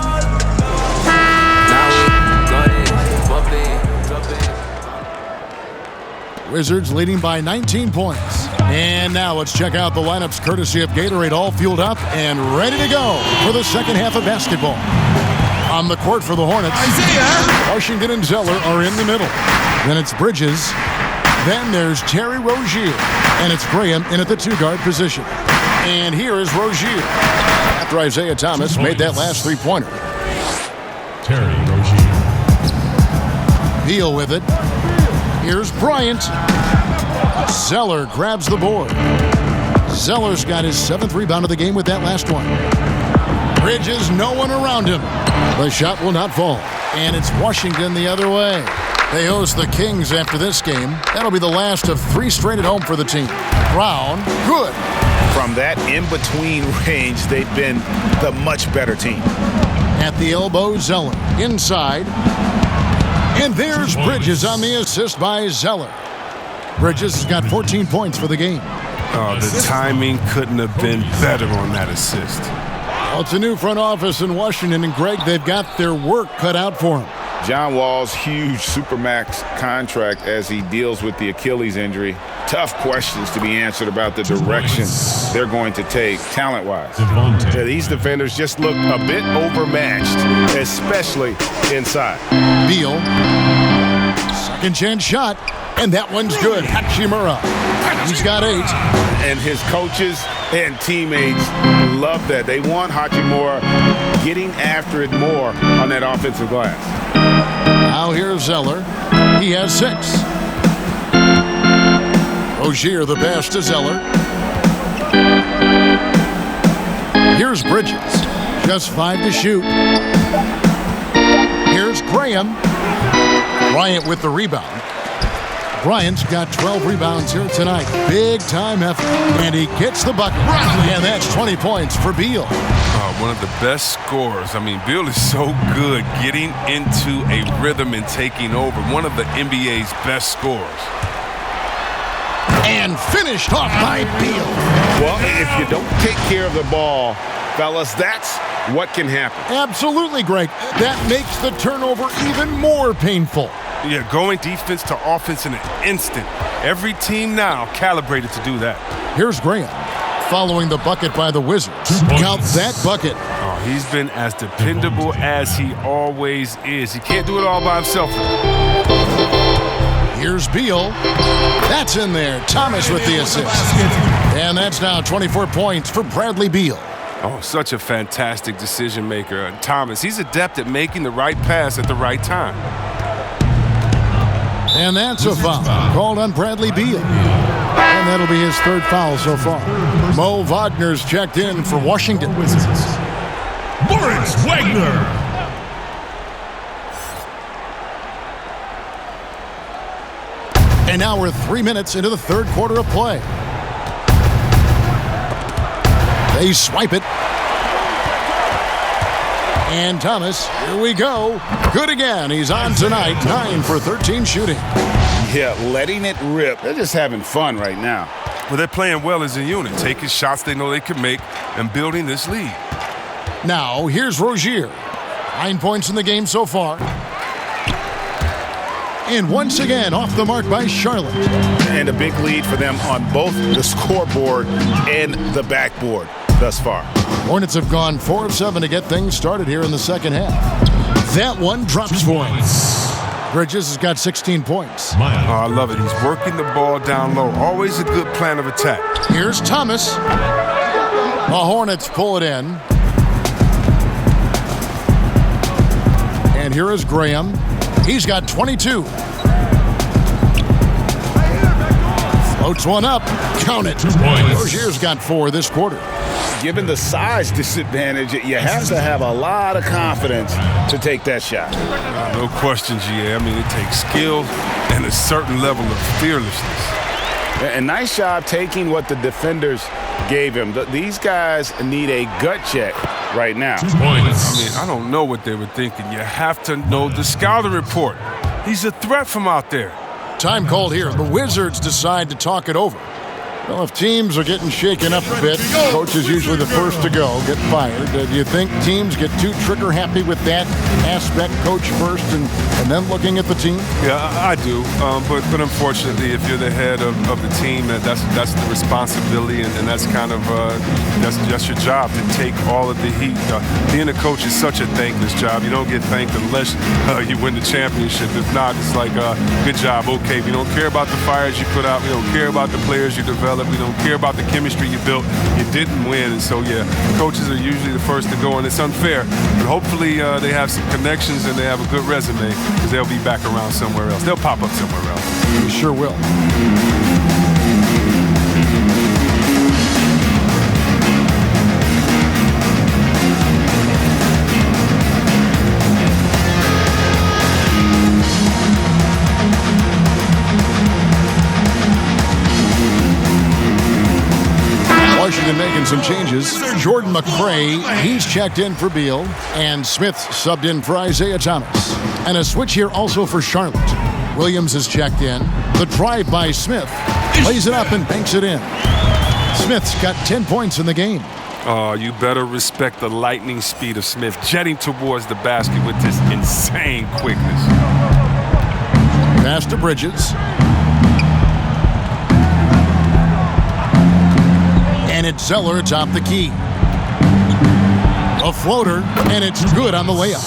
Wizards leading by 19 points. And now let's check out the lineups courtesy of Gatorade, all fueled up and ready to go for the second half of basketball. On the court for the Hornets, Isiah, Washington and Zeller are in the middle. Then it's Bridges. Then there's Terry Rozier. And it's Graham in at the two-guard position. And here is Rozier. After Isiah Thomas made that last three-pointer. Terry Rozier. Beal with it. Here's Bryant. Zeller grabs the board. Zeller's got his 7th rebound of the game with that last one. Bridges, no one around him. The shot will not fall. And it's Washington the other way. They host the Kings after this game. That'll be the last of 3 straight at home for the team. Brown, good. From that in-between range, they've been the much better team. At the elbow, Zeller. Inside. And there's Bridges on the assist by Zeller. Bridges has got 14 points for the game. Oh, the timing couldn't have been better on that assist. Well, it's a new front office in Washington, and Greg, they've got their work cut out for them. John Wall's huge Supermax contract as he deals with the Achilles injury. Tough questions to be answered about the direction they're going to take talent-wise. Yeah, these defenders just look a bit overmatched, especially inside. Beal, second chance shot, and that one's good. Hachimura, he's got 8. And his coaches and teammates love that. They want Hachimura getting after it more on that offensive glass. Now here's Zeller. He has 6. Rozier the pass to Zeller. Here's Bridges. Just 5 to shoot. Here's Graham. Bryant with the rebound. Bryant's got 12 rebounds here tonight. Big time effort. And he gets the bucket. And that's 20 points for Beal. One of the best scorers. I mean, Beal is so good getting into a rhythm and taking over. One of the NBA's best scorers. And finished off by Beal. Well, if you don't take care of the ball, fellas, that's what can happen. Absolutely, Greg. That makes the turnover even more painful. Yeah, going defense to offense in an instant. Every team now calibrated to do that. Here's Graham following the bucket by the Wizards. Count that bucket. Oh, he's been as dependable as he always is. He can't do it all by himself. Here's Beal. That's in there. Thomas with the assist. And that's now 24 points for Bradley Beal. Oh, such a fantastic decision maker. Thomas, he's adept at making the right pass at the right time. And that's a foul called on Bradley Beal. And that'll be his 3rd foul so far. Mo Wagner's checked in for Washington. Moritz Wagner. And now we're 3 minutes into the 3rd quarter of play. They swipe it. And Thomas, here we go. Good again. He's on tonight. 9 for 13 shooting. Yeah, letting it rip. They're just having fun right now. Well, they're playing well as a unit, taking shots they know they can make and building this lead. Now, here's Rozier. 9 points in the game so far. And once again, off the mark by Charlotte. And a big lead for them on both the scoreboard and the backboard thus far. Hornets have gone 4 of 7 to get things started here in the second half. That one drops for him. Bridges has got 16 points. Oh, I love it. He's working the ball down low. Always a good plan of attack. Here's Thomas. The Hornets pull it in. And here is Graham. He's got 22. Floats one up. Count it. Rozier's got 4 this quarter. Given the size disadvantage, you have to have a lot of confidence to take that shot. No question, GA. I mean, it takes skill and a certain level of fearlessness. And nice job taking what the defenders gave him. These guys need a gut check right now. I don't know what they were thinking. You have to know the scouting report. He's a threat from out there. Time called here. The Wizards decide to talk it over. Well, if teams are getting shaken up a bit, coach is usually the first to go, get fired. Do you think teams get too trigger-happy with that aspect, coach first, and then looking at the team? Yeah, I do. But unfortunately, if you're the head of the team, that's the responsibility, and that's kind of that's your job, to take all of the heat. Being a coach is such a thankless job. You don't get thanked unless you win the championship. If not, it's like, good job, okay. We don't care about the fires you put out. We don't care about the players you develop. We don't care about the chemistry you built. You didn't win. And so, yeah, coaches are usually the first to go, and it's unfair. But hopefully they have some connections and they have a good resume, because they'll be back around somewhere else. They'll pop up somewhere else. You sure will. Washington making some changes. Jordan McRae, he's checked in for Beal, and Smith subbed in for Isiah Thomas. And a switch here also for Charlotte. Williams is checked in. The drive by Smith. Lays it up and banks it in. Smith's got 10 points in the game. Oh, you better respect the lightning speed of Smith, jetting towards the basket with this insane quickness. Pass to Bridges. And it's Zeller atop the key. A floater, and it's good on the layup.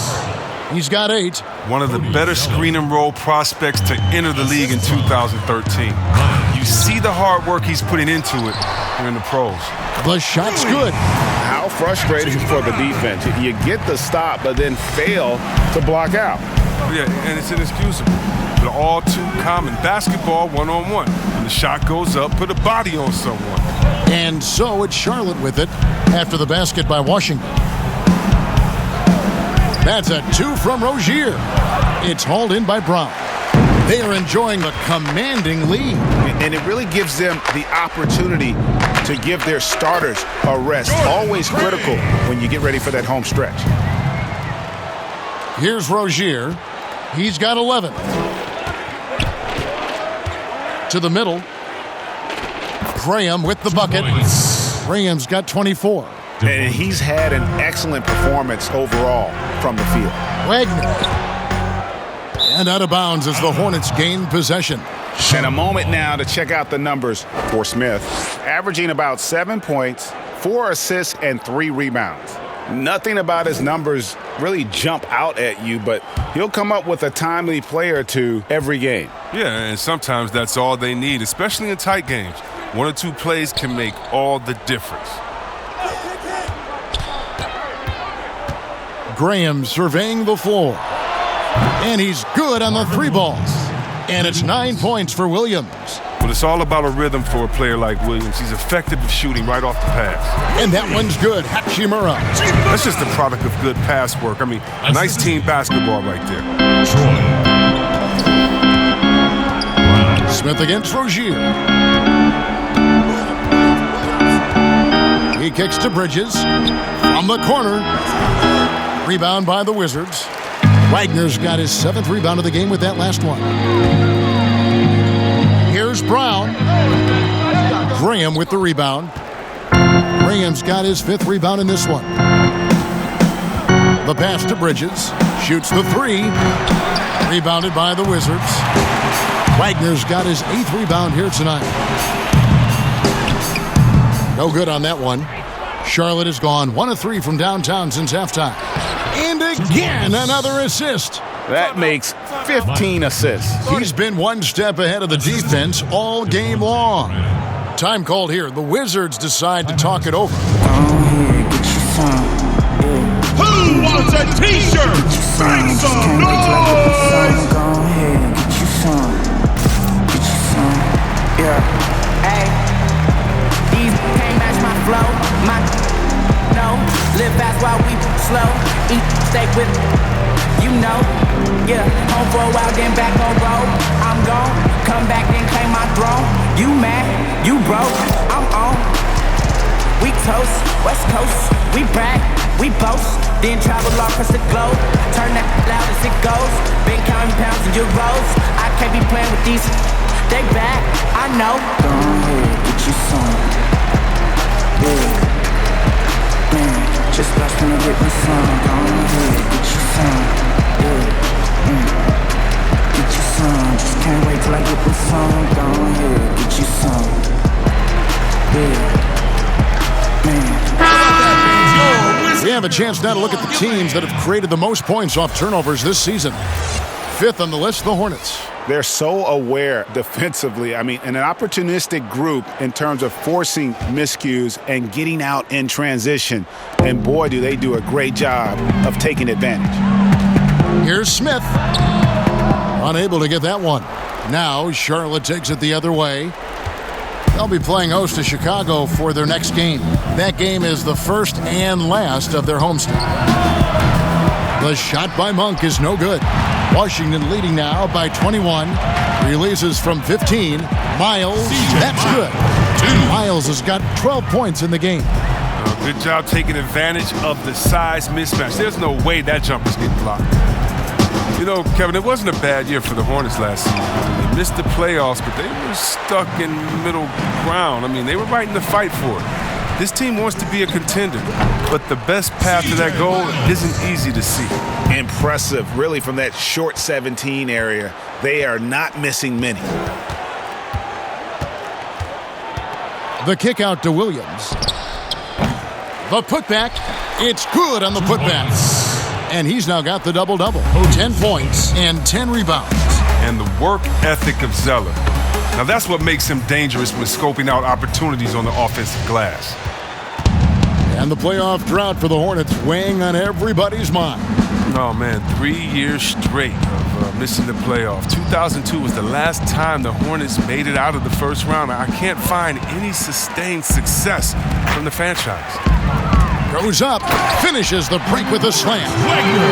He's got 8. One of the better screen and roll prospects to enter the league in 2013. You see the hard work he's putting into it here in the pros. The shot's good. How frustrating for the defense. You get the stop, but then fail to block out. Yeah, and it's inexcusable. But all too common. Basketball one-on-one. When the shot goes up, put a body on someone. And so it's Charlotte with it after the basket by Washington. That's a 2 from Rozier. It's hauled in by Brown. They are enjoying a commanding lead. And it really gives them the opportunity to give their starters a rest. Always critical when you get ready for that home stretch. Here's Rozier. He's got 11. To the middle. Graham with the bucket. Graham's got 24. And he's had an excellent performance overall from the field. Wagner. And out of bounds as the Hornets gain possession. And a moment now to check out the numbers for Smith. Averaging about 7 points, 4 assists, and 3 rebounds. Nothing about his numbers really jump out at you, but he'll come up with a timely play or two every game. Yeah, and sometimes that's all they need, especially in tight games. 1 or 2 plays can make all the difference. Graham surveying the floor. And he's good on the 3 balls. And it's 9 points for Williams. But it's all about a rhythm for a player like Williams. He's effective at shooting right off the pass. And that one's good. Hachimura. That's just a product of good pass work. I mean, nice team basketball right there. Smith against Rozier. He kicks to Bridges. From the corner. Rebound by the Wizards. Wagner's got his 7th rebound of the game with that last one. Here's Brown. Graham with the rebound. Graham's got his 5th rebound in this one. The pass to Bridges. Shoots the 3. Rebounded by the Wizards. Wagner's got his 8th rebound here tonight. No good on that one. Charlotte has gone 1 of 3 from downtown since halftime. And again, another assist. That makes 15 assists. He's been one step ahead of the defense all game long. Time called here. The Wizards decide to talk it over. Who wants a t-shirt? Make some noise! Go ahead, get you some. Get you some. Yeah. Hey. These can't match my flow. No. Live fast while we slow. Eat steak with, you know. Yeah. Home for a while, then back on road. I'm gone. Come back and claim my throne. You mad, you broke, I'm on. We toast, West Coast, we brag, we boast. Then travel all across the globe. Turn that loud as it goes. Been counting pounds and euros. I can't be playing with these. They bad, I know. Go ahead, get you some. Big man, just watch when I get my son. Go ahead, get you some. Get you some. Just can't wait till I get my son. Go ahead, get you some. We have a chance now to look at the teams that have created the most points off turnovers this season. Fifth on the list, the Hornets. They're so aware defensively. I mean, an opportunistic group in terms of forcing miscues and getting out in transition. And boy, do they do a great job of taking advantage. Here's Smith. Unable to get that one. Now Charlotte takes it the other way. They'll be playing host to Chicago for their next game. That game is the first and last of their homestand. The shot by Monk is no good. Washington leading now by 21. Releases from 15. Miles, that's good. Miles has got 12 points in the game. Good job taking advantage of the size mismatch. There's no way that jumper's getting blocked. You know, Kevin, it wasn't a bad year for the Hornets last season. They missed the playoffs, but they were stuck in middle ground. I mean, they were right in the fight for it. This team wants to be a contender, but the best path to that goal isn't easy to see. Impressive, really, from that short 17 area. They are not missing many. The kick out to Williams. The putback, it's good on the putback. And he's now got the double-double. 10 points and 10 rebounds. And the work ethic of Zeller. Now that's what makes him dangerous when scoping out opportunities on the offensive glass. And the playoff drought for the Hornets weighing on everybody's mind. Oh, man, 3 years straight of missing the playoff. 2002 was the last time the Hornets made it out of the first round. I can't find any sustained success from the franchise. Goes up, finishes the break with a slam.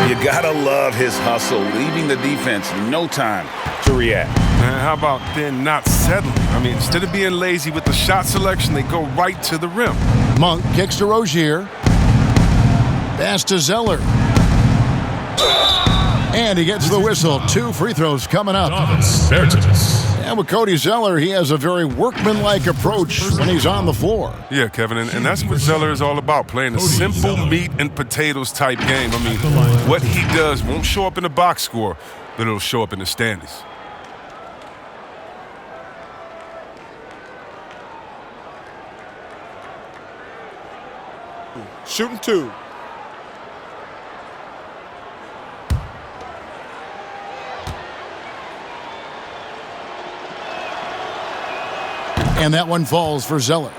You gotta love his hustle, leaving the defense no time to react. And how about then not settling? I mean, instead of being lazy with the shot selection, they go right to the rim. Monk kicks to Rozier. Pass to Zeller. And he gets the whistle. 2 free throws coming up. And with Cody Zeller, he has a very workmanlike approach when he's on the floor. Yeah, Kevin, and that's what Zeller is all about, playing a simple meat and potatoes type game. I mean, what he does won't show up in the box score, but it'll show up in the standings. Shooting 2. And that one falls for Zeller.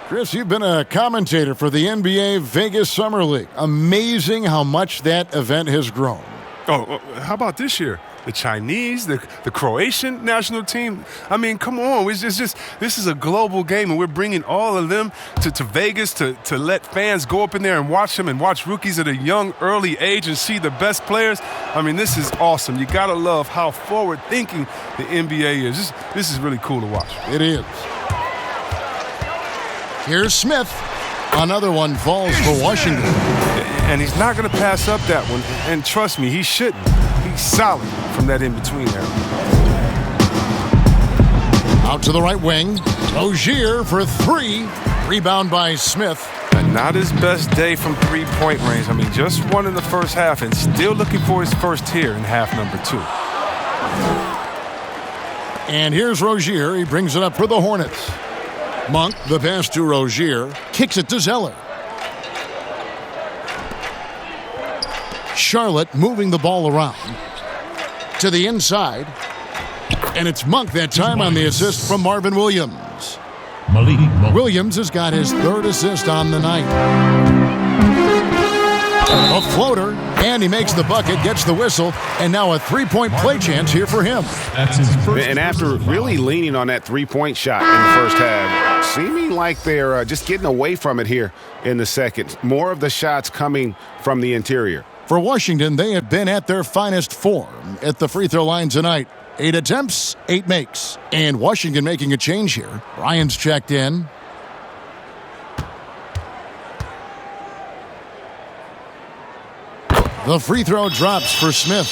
Chris, you've been a commentator for the NBA Vegas Summer League. Amazing how much that event has grown. Oh, how about this year? The Chinese, the Croatian national team. I mean, come on. It's just this is a global game, and we're bringing all of them to Vegas to let fans go up in there and watch them and watch rookies at a young, early age and see the best players. I mean, this is awesome. You got to love how forward-thinking the NBA is. This is really cool to watch. It is. Here's Smith. Another one falls for Washington. And he's not going to pass up that one. And trust me, he shouldn't. He's solid from that in-between area. Out to the right wing. Rozier for 3. Rebound by Smith. And not his best day from three-point range. I mean, just one in the first half and still looking for his first here in half number 2. And here's Rozier. He brings it up for the Hornets. Monk, the pass to Rozier, kicks it to Zeller. Charlotte moving the ball around to the inside. And it's Monk that time on the assist from Marvin Williams. Williams has got his 3rd assist on the night. A floater, and he makes the bucket, gets the whistle, and now a 3-point play chance here for him. That's his first. And after really leaning on that 3-point shot in the first half, seeming like they're just getting away from it here in the second. More of the shots coming from the interior. For Washington, they have been at their finest form at the free throw line tonight. 8 attempts, 8 makes. And Washington making a change here. Ryan's checked in. The free throw drops for Smith.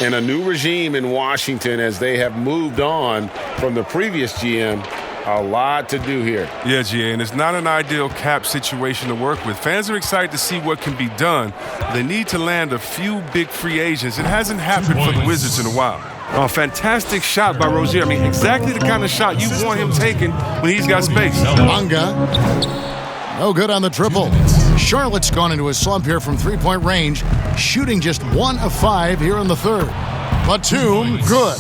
And a new regime in Washington as they have moved on from the previous GM. A lot to do here. Yeah, GA, and it's not an ideal cap situation to work with. Fans are excited to see what can be done. They need to land a few big free agents. It hasn't happened for the Wizards in a while. Oh, fantastic shot by Rozier. I mean, exactly the kind of shot you want him taking when he's got space. Manga. No good on the triple. Charlotte's gone into a slump here from three-point range, shooting just 1 of 5 here in the third. Batum, good.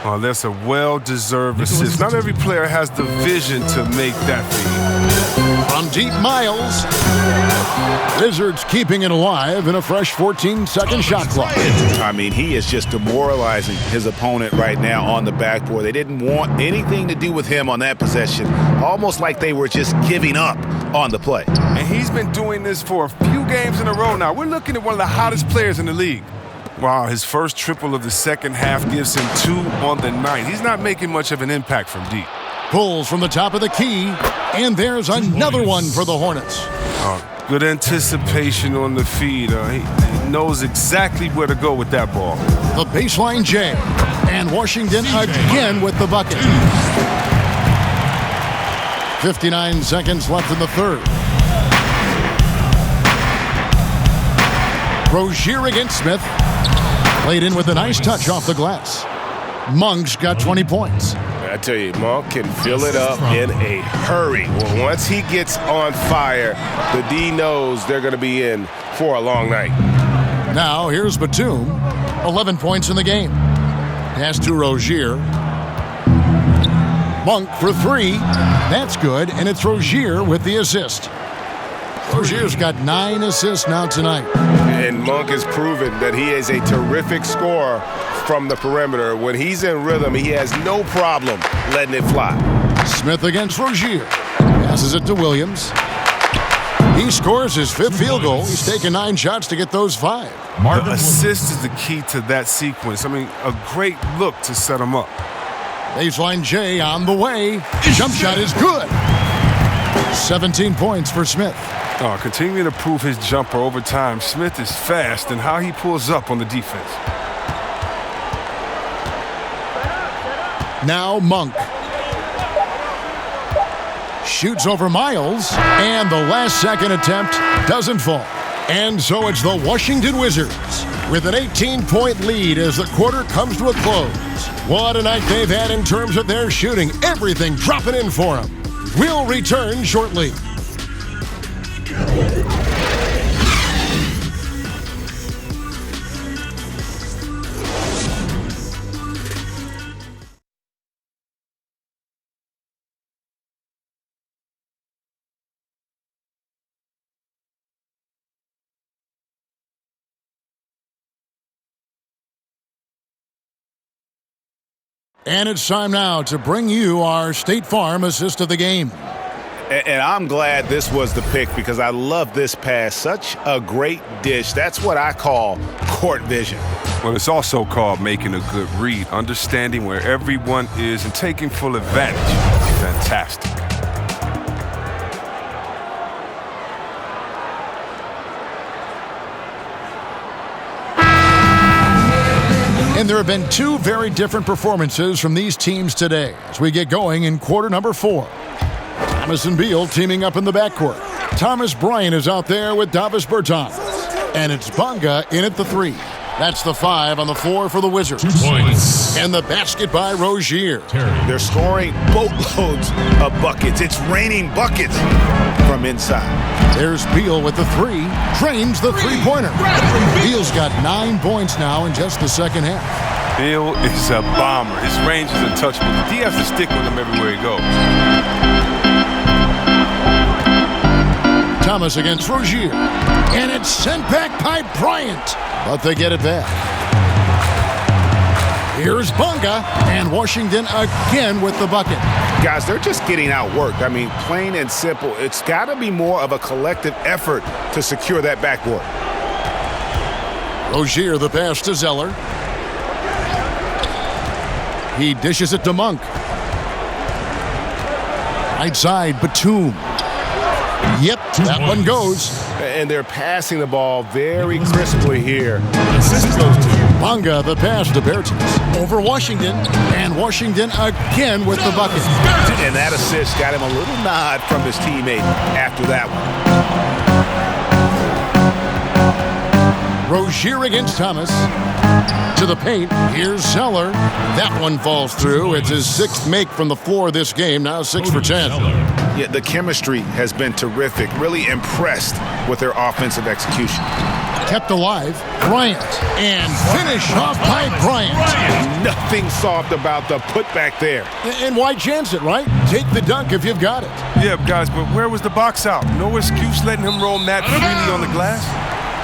Oh, that's a well-deserved assist. Not every player has the vision to make that feed. From deep, Miles. Wizards keeping it alive in a fresh 14-second shot clock. I mean, he is just demoralizing his opponent right now on the backboard. They didn't want anything to do with him on that possession, almost like they were just giving up on the play. And he's been doing this for a few games in a row now. We're looking at one of the hottest players in the league. Wow, his first triple of the second half gives him 2 on the night. He's not making much of an impact from deep. Pulls from the top of the key, and there's another one for the Hornets. Good anticipation on the feed. He knows exactly where to go with that ball. The baseline J, and Washington again with the bucket. 59 seconds left in the third. Rozier against Smith. Played in with a nice touch off the glass. Monk's got 20 points. I tell you, Monk can fill it up in a hurry. Well, once he gets on fire, the D knows they're going to be in for a long night. Now, here's Batum. 11 points in the game. Pass to Rozier. Monk for 3. That's good, and it's Rozier with the assist. Rozier's got 9 assists now tonight. And Monk has proven that he is a terrific scorer from the perimeter. When he's in rhythm, he has no problem letting it fly. Smith against Rozier. Passes it to Williams. He scores his 5th field goal. He's taken 9 shots to get those 5. The assist is the key to that sequence. I mean, a great look to set him up. Baseline J on the way. Jump shot is good. 17 points for Smith. Continuing to prove his jumper over time. Smith is fast in how he pulls up on the defense. Now Monk. Shoots over Miles, and the last second attempt doesn't fall. And so it's the Washington Wizards with an 18-point lead as the quarter comes to a close. What a night they've had in terms of their shooting. Everything dropping in for them. We'll return shortly. And it's time now to bring you our State Farm assist of the game. And I'm glad this was the pick because I love this pass. Such a great dish. That's what I call court vision. Well, it's also called making a good read, understanding where everyone is and taking full advantage. Fantastic. And there have been 2 very different performances from these teams today as we get going in quarter number 4. Thomas and Beal teaming up in the backcourt. Thomas Bryant is out there with Davis Bertans. And it's Bonga in at the 3. That's the 5 on the floor for the Wizards. 2 points. And the basket by Rozier. They're scoring boatloads of buckets. It's raining buckets from inside. There's Beal with the 3. Drains the three-pointer. Beal's got 9 points now in just the second half. Beal is a bomber. His range is untouchable. He has to stick with him everywhere he goes. Thomas against Rozier. And it's sent back by Bryant. But they get it back. Here's Bonga, and Washington again with the bucket. Guys, they're just getting outworked. I mean, plain and simple. It's got to be more of a collective effort to secure that backboard. Rozier, the pass to Zeller. He dishes it to Monk. Right side, Batum. Yep, that one goes. And they're passing the ball very crisply here. Bonga, the pass to Bertans over Washington, and Washington again with the bucket. And that assist got him a little nod from his teammate after that one. Rozier against Thomas. To the paint. Here's Zeller. That one falls through. It's his 6th make from the floor this game. Now 6 for 10. Yeah, the chemistry has been terrific. Really impressed with their offensive execution. Kept alive. Bryant. And finish off by Bryant. Nothing soft about the putback there. And why chance it, right? Take the dunk if you've got it. Yeah, guys, but where was the box out? No excuse letting him roll Matt freely on the glass.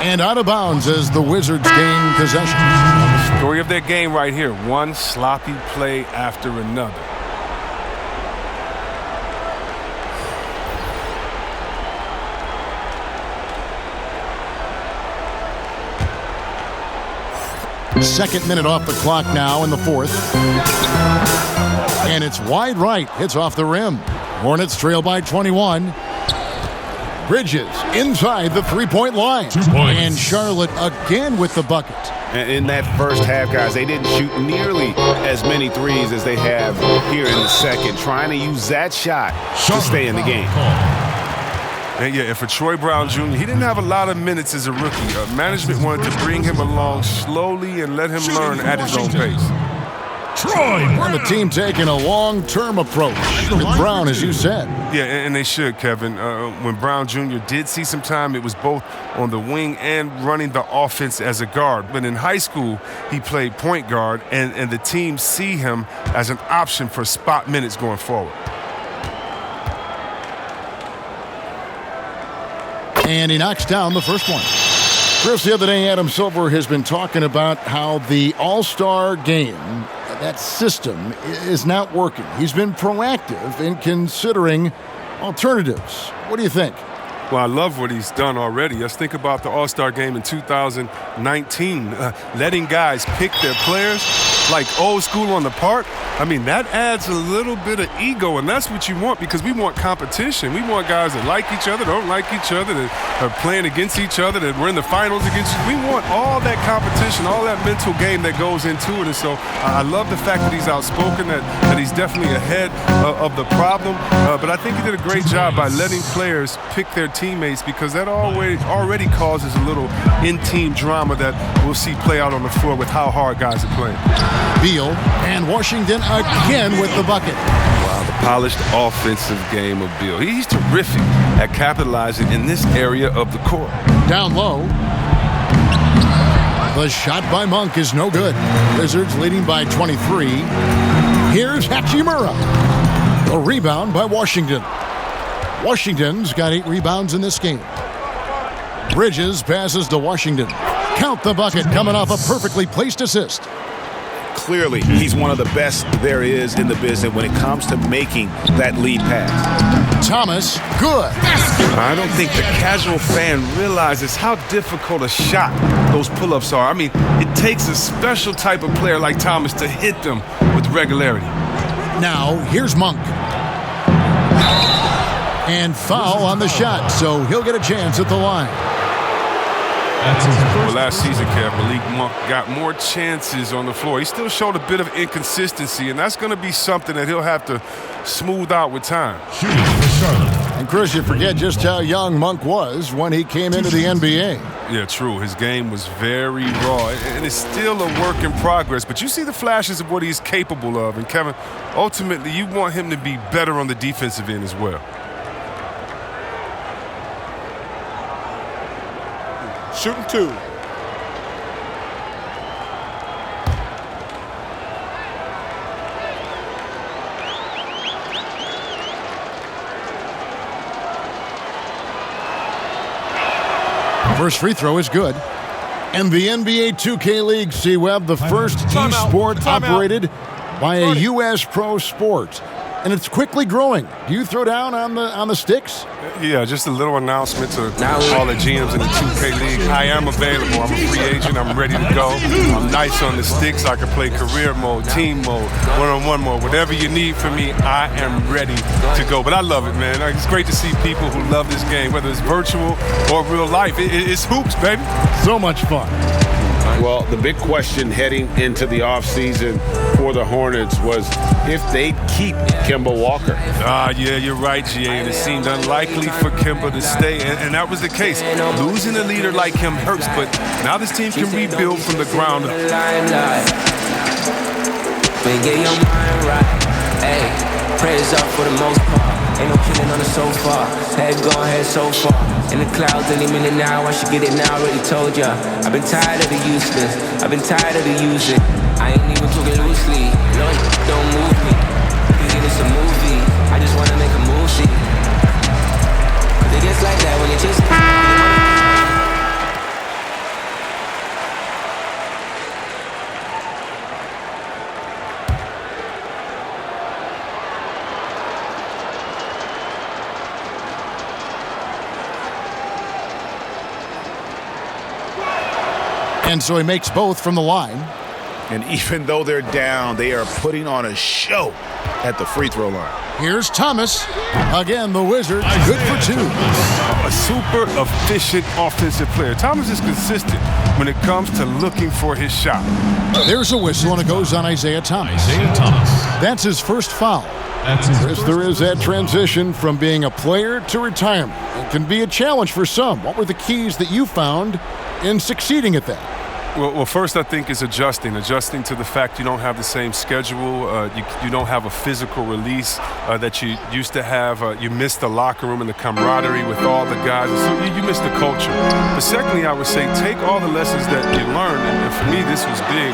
And out of bounds as the Wizards gain possession. The story of their game right here. One sloppy play after another. Second minute off the clock now in the 4th. And it's wide right. Hits off the rim. Hornets trail by 21. Bridges inside the three-point line. 2 points. And Charlotte again with the bucket. And in that first half, guys, they didn't shoot nearly as many threes as they have here in the second, trying to use that shot to stay in the game. And for Troy Brown Jr., he didn't have a lot of minutes as a rookie. Management wanted to bring him along slowly and let him learn at his own pace. And the team taking a long-term approach with Brown, as you said. Yeah, and they should, Kevin. When Brown Jr. did see some time, it was both on the wing and running the offense as a guard. But in high school, he played point guard, and the team see him as an option for spot minutes going forward. And he knocks down the first one. Chris, the other day, Adam Silver has been talking about how the All-Star game, that system, is not working. He's been proactive in considering alternatives. What do you think? Well, I love what he's done already. Let's think about the All-Star game in 2019. Letting guys pick their players like old school on the park. I mean, that adds a little bit of ego, and that's what you want because we want competition. We want guys that like each other, don't like each other, that are playing against each other, that we're in the finals against. We want all that competition, all that mental game that goes into it. And so I love the fact that he's outspoken, that he's definitely ahead of the problem. But I think he did a great job by letting players pick their teammates because that already causes a little in-team drama that we'll see play out on the floor with how hard guys are playing. Beal and Washington again with the bucket. Wow, the polished offensive game of Beal. He's terrific at capitalizing in this area of the court. Down low. The shot by Monk is no good. Wizards leading by 23. Here's Hachimura. The rebound by Washington. Washington's got 8 rebounds in this game. Bridges passes to Washington. Count the bucket coming off a perfectly placed assist. Clearly, he's one of the best there is in the business when it comes to making that lead pass. Thomas, good. I don't think the casual fan realizes how difficult a shot those pull-ups are. I mean, it takes a special type of player like Thomas to hit them with regularity. Now, here's Monk. And foul on the shot, so he'll get a chance at the line. Well, last season, Kev, Malik Monk got more chances on the floor. He still showed a bit of inconsistency, and that's going to be something that he'll have to smooth out with time. And Chris, you forget just how young Monk was when he came into the NBA. Yeah, true. His game was very raw, and it's still a work in progress. But you see the flashes of what he's capable of. And, Kevin, ultimately, you want him to be better on the defensive end as well. Shooting 2. First free throw is good. And the NBA 2K League, C-Web, the first e-sport operated by a U.S. pro sport. and it's quickly growing. Do you throw down on the sticks? Yeah, just a little announcement to all the GMs in the 2K League. I am available. I'm a free agent. I'm ready to go. I'm nice on the sticks. I can play career mode, team mode, one-on-one mode. Whatever you need from me, I am ready to go. But I love it, man. It's great to see people who love this game, whether it's virtual or real life. It's hoops, baby. So much fun. Well, the big question heading into the offseason for the Hornets was if they'd keep Kemba Walker. Yeah, you're right, GA. And it seemed unlikely for Kemba to stay, and that was the case. Losing a leader like him hurts, but now this team can rebuild from the ground up. Get your mind right. Hey, prayers up for the most part. Ain't no killing on the sofa. Head gone, head so far. In the clouds any minute now. I should get it now, already told ya. I've been tired of the useless. I've been tired of the using. I ain't even talking loosely. No, don't move me. Thinking it's a movie. I just wanna make a move, see. Cause it gets like that when you just And so he makes both from the line. And even though they're down, they are putting on a show at the free throw line. Here's Thomas. Again, the Wizards, good for two. A super efficient offensive player. Thomas is consistent when it comes to looking for his shot. There's a whistle, and it goes on Isiah Thomas. That's his first foul. Chris, there is that transition from being a player to retirement. It can be a challenge for some. What were the keys that you found in succeeding at that? Well, first I think is adjusting to the fact you don't have the same schedule. You don't have a physical release that you used to have. You miss the locker room and the camaraderie with all the guys. So you miss the culture. But secondly, I would say take all the lessons that you learned, and for me this was big,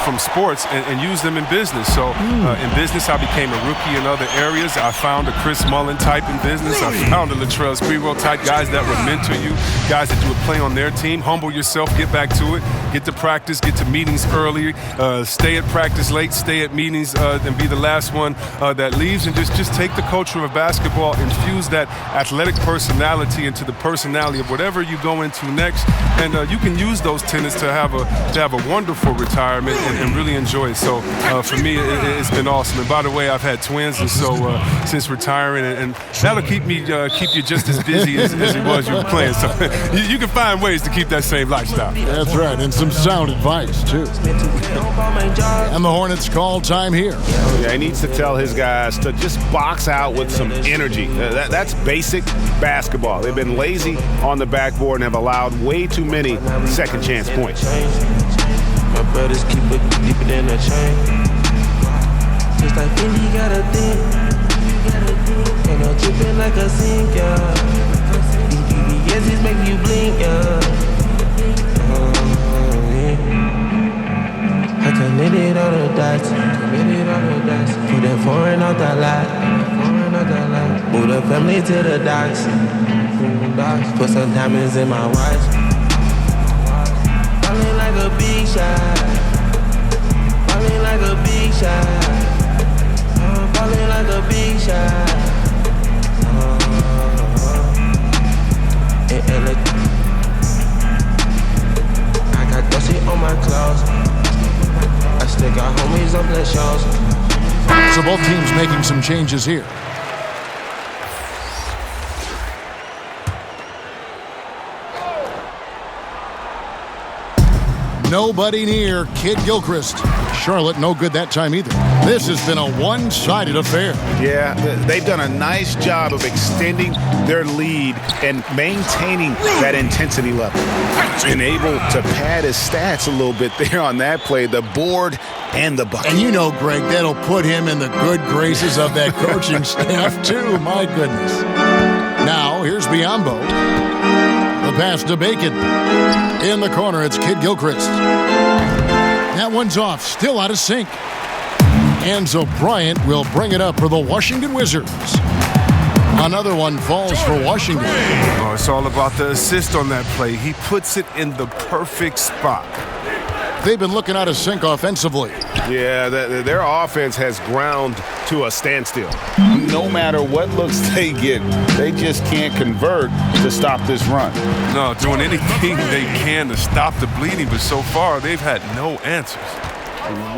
from sports and use them in business. So in business, I became a rookie in other areas. I found a Chris Mullin type in business. I found a Latrell Sprewell type, guys that would mentor you, guys that you would play on their team. Humble yourself, get back to it. Get to practice, get to meetings early, stay at practice late, stay at meetings, and be the last one that leaves. And just take the culture of basketball, infuse that athletic personality into the personality of whatever you go into next. And you can use those tenets to have a wonderful retirement and really enjoy it. So for me, it's been awesome. And by the way, I've had twins, and so since retiring, and that'll keep you just as busy as it was you were playing. So you can find ways to keep that same lifestyle. That's right. And some sound advice, too. And the Hornets call time here. Yeah, he needs to tell his guys to just box out with some energy. That's basic basketball. They've been lazy on the backboard and have allowed way too many second chance points. My brothers keep it deeper than a chain. Just like Fendi got a thing. And I'm dripping like a sink, yeah. These BBS's make you blink, yeah. I committed all the dots. Put that foreign out that lot. Move the family to the docks. Put some diamonds in my watch. Falling like a big shot. Falling like a big shot. Falling like a big shot. I got dusty on my clothes. I still got homies on the shows. So both teams making some changes here. Nobody near Kid Gilchrist. Charlotte, no good that time either. This has been a one-sided affair. Yeah, they've done a nice job of extending their lead and maintaining that intensity level. Been able to pad his stats a little bit there on that play, the board and the bucket. And you know, Greg, that'll put him in the good graces of that coaching staff, too. My goodness. Now, here's Biyombo. The pass to Bacon. In the corner, it's Kid Gilchrist. That one's off, still out of sync. Enzo Bryant will bring it up for the Washington Wizards. Another one falls for Washington. Oh, it's all about the assist on that play. He puts it in the perfect spot. they've been looking out of sync offensively. Yeah, their offense has ground to a standstill. No matter what looks they get, they just can't convert to stop this run. No, doing anything they can to stop the bleeding, but so far they've had no answers.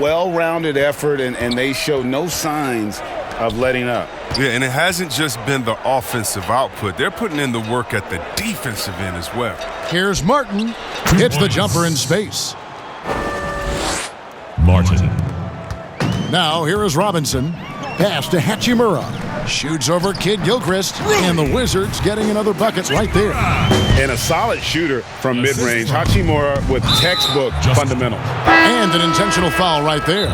Well-rounded effort, and they show no signs of letting up. Yeah, and it hasn't just been the offensive output. They're putting in the work at the defensive end as well. Here's Martin. Hits the jumper in space. Martin. Now here is Robinson. Pass to Hachimura. Shoots over Kid Gilchrist. And the Wizards getting another bucket right there. And a solid shooter from mid-range. Hachimura with textbook fundamentals. And an intentional foul right there.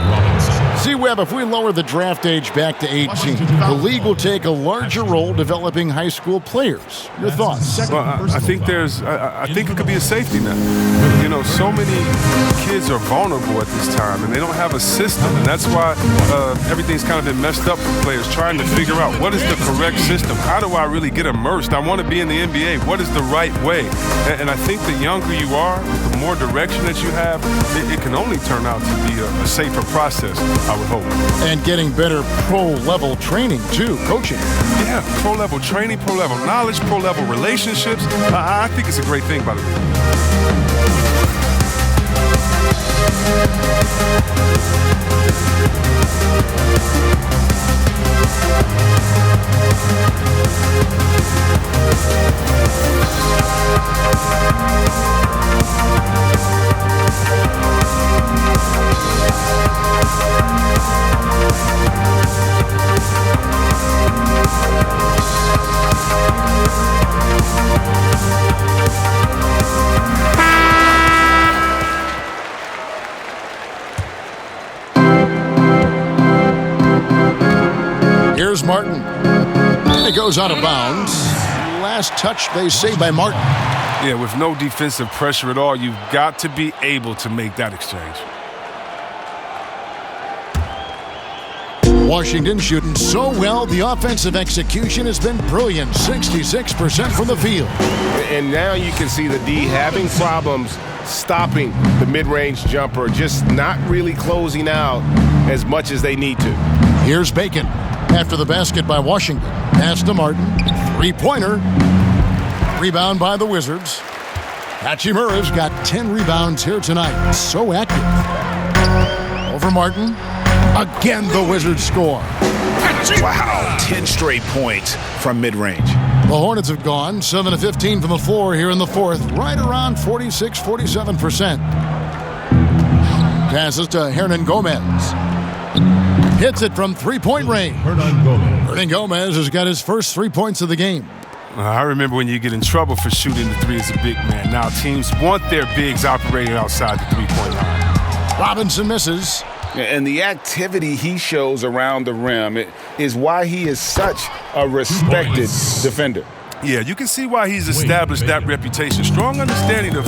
See, Webb, if we lower the draft age back to 18, the league will take a larger role developing high school players. Your thoughts? Well, I think I think it could be a safety net. You know, so many kids are vulnerable at this time, and they don't have a system, and that's why everything's kind of been messed up for players trying to figure out what is the correct system. How do I really get immersed? I want to be in the NBA. What is the right way? And I think the younger you are, the more direction that you have, it can only turn out to be a safer process, I would hope. And getting better pro-level training, too, coaching. Yeah, pro-level training, pro-level knowledge, pro-level relationships. I think it's a great thing, by the way. Here's Martin. It goes out of bounds. Last touch, they say, by Martin. Yeah, with no defensive pressure at all, you've got to be able to make that exchange. Washington shooting so well, the offensive execution has been brilliant. 66% from the field. And now you can see the D having problems stopping the mid-range jumper, just not really closing out as much as they need to. Here's Bacon. After the basket by Washington. Pass to Martin. Three-pointer. Rebound by the Wizards. Hachimura's got 10 rebounds here tonight. So active. Over Martin. Again, the Wizards score. Wow, 10 straight points from mid-range. The Hornets have gone 7 of 15 from the floor here in the fourth. Right around 46-47%. Passes to Hernan Gomez. Hits it from three-point range. Hernan Gomez has got his first 3 points of the game. I remember when you get in trouble for shooting the three as a big man. Now teams want their bigs operating outside the three-point line. Robinson misses. And the activity he shows around the rim is why he is such a respected defender. Yeah, you can see why he's established that reputation. Strong understanding of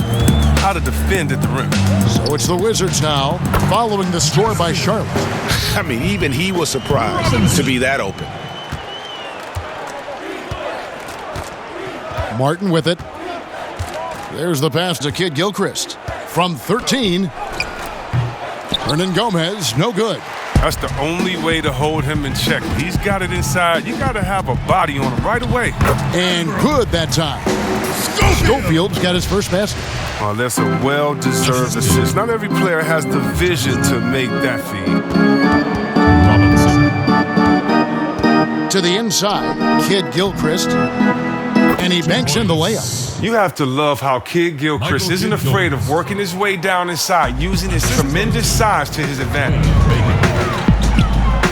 how to defend at the rim. So it's the Wizards now, following the score by Charlotte. I mean, even he was surprised to be that open. Martin with it. There's the pass to Kid Gilchrist. From 13, Hernan Gomez, no good. That's the only way to hold him in check. He's got it inside. You got to have a body on him right away. And good that time. Schofield's got his first basket. Oh, that's a well-deserved assist. Not every player has the vision to make that feed. Robinson. To the inside, Kid Gilchrist. And he banks in the layup. You have to love how Kid Gilchrist isn't afraid of working his way down inside, using his tremendous size to his advantage.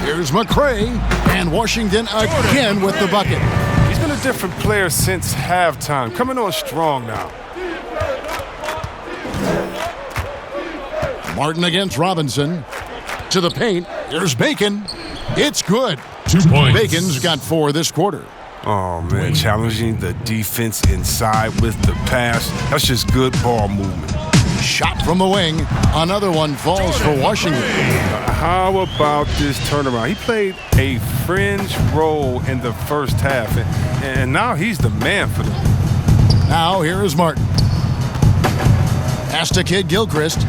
Here's McCray, and Washington again with the bucket. He's been a different player since halftime, coming on strong now. Martin against Robinson. To the paint, here's Bacon. It's good. 2 points. Bacon's got 4 this quarter. Oh, man, challenging the defense inside with the pass. That's just good ball movement. Shot from the wing. Another one falls for Washington. How about this turnaround? He played a fringe role in the first half, and now he's the man for them. Now here is Martin. Pass to Kid Gilchrist.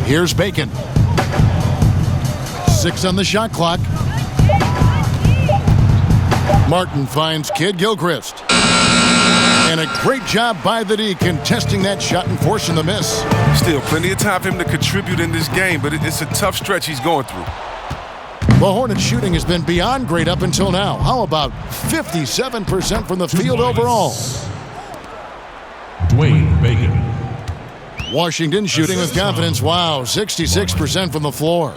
Here's Bacon. 6 on the shot clock. Martin finds Kid Gilchrist. And a great job by the D contesting that shot and forcing the miss. Still plenty of time for him to contribute in this game, but it's a tough stretch he's going through. The Hornets shooting has been beyond great up until now. How about 57% from the field overall? Dwayne Bacon. Washington shooting with confidence. Wow, 66% from the floor.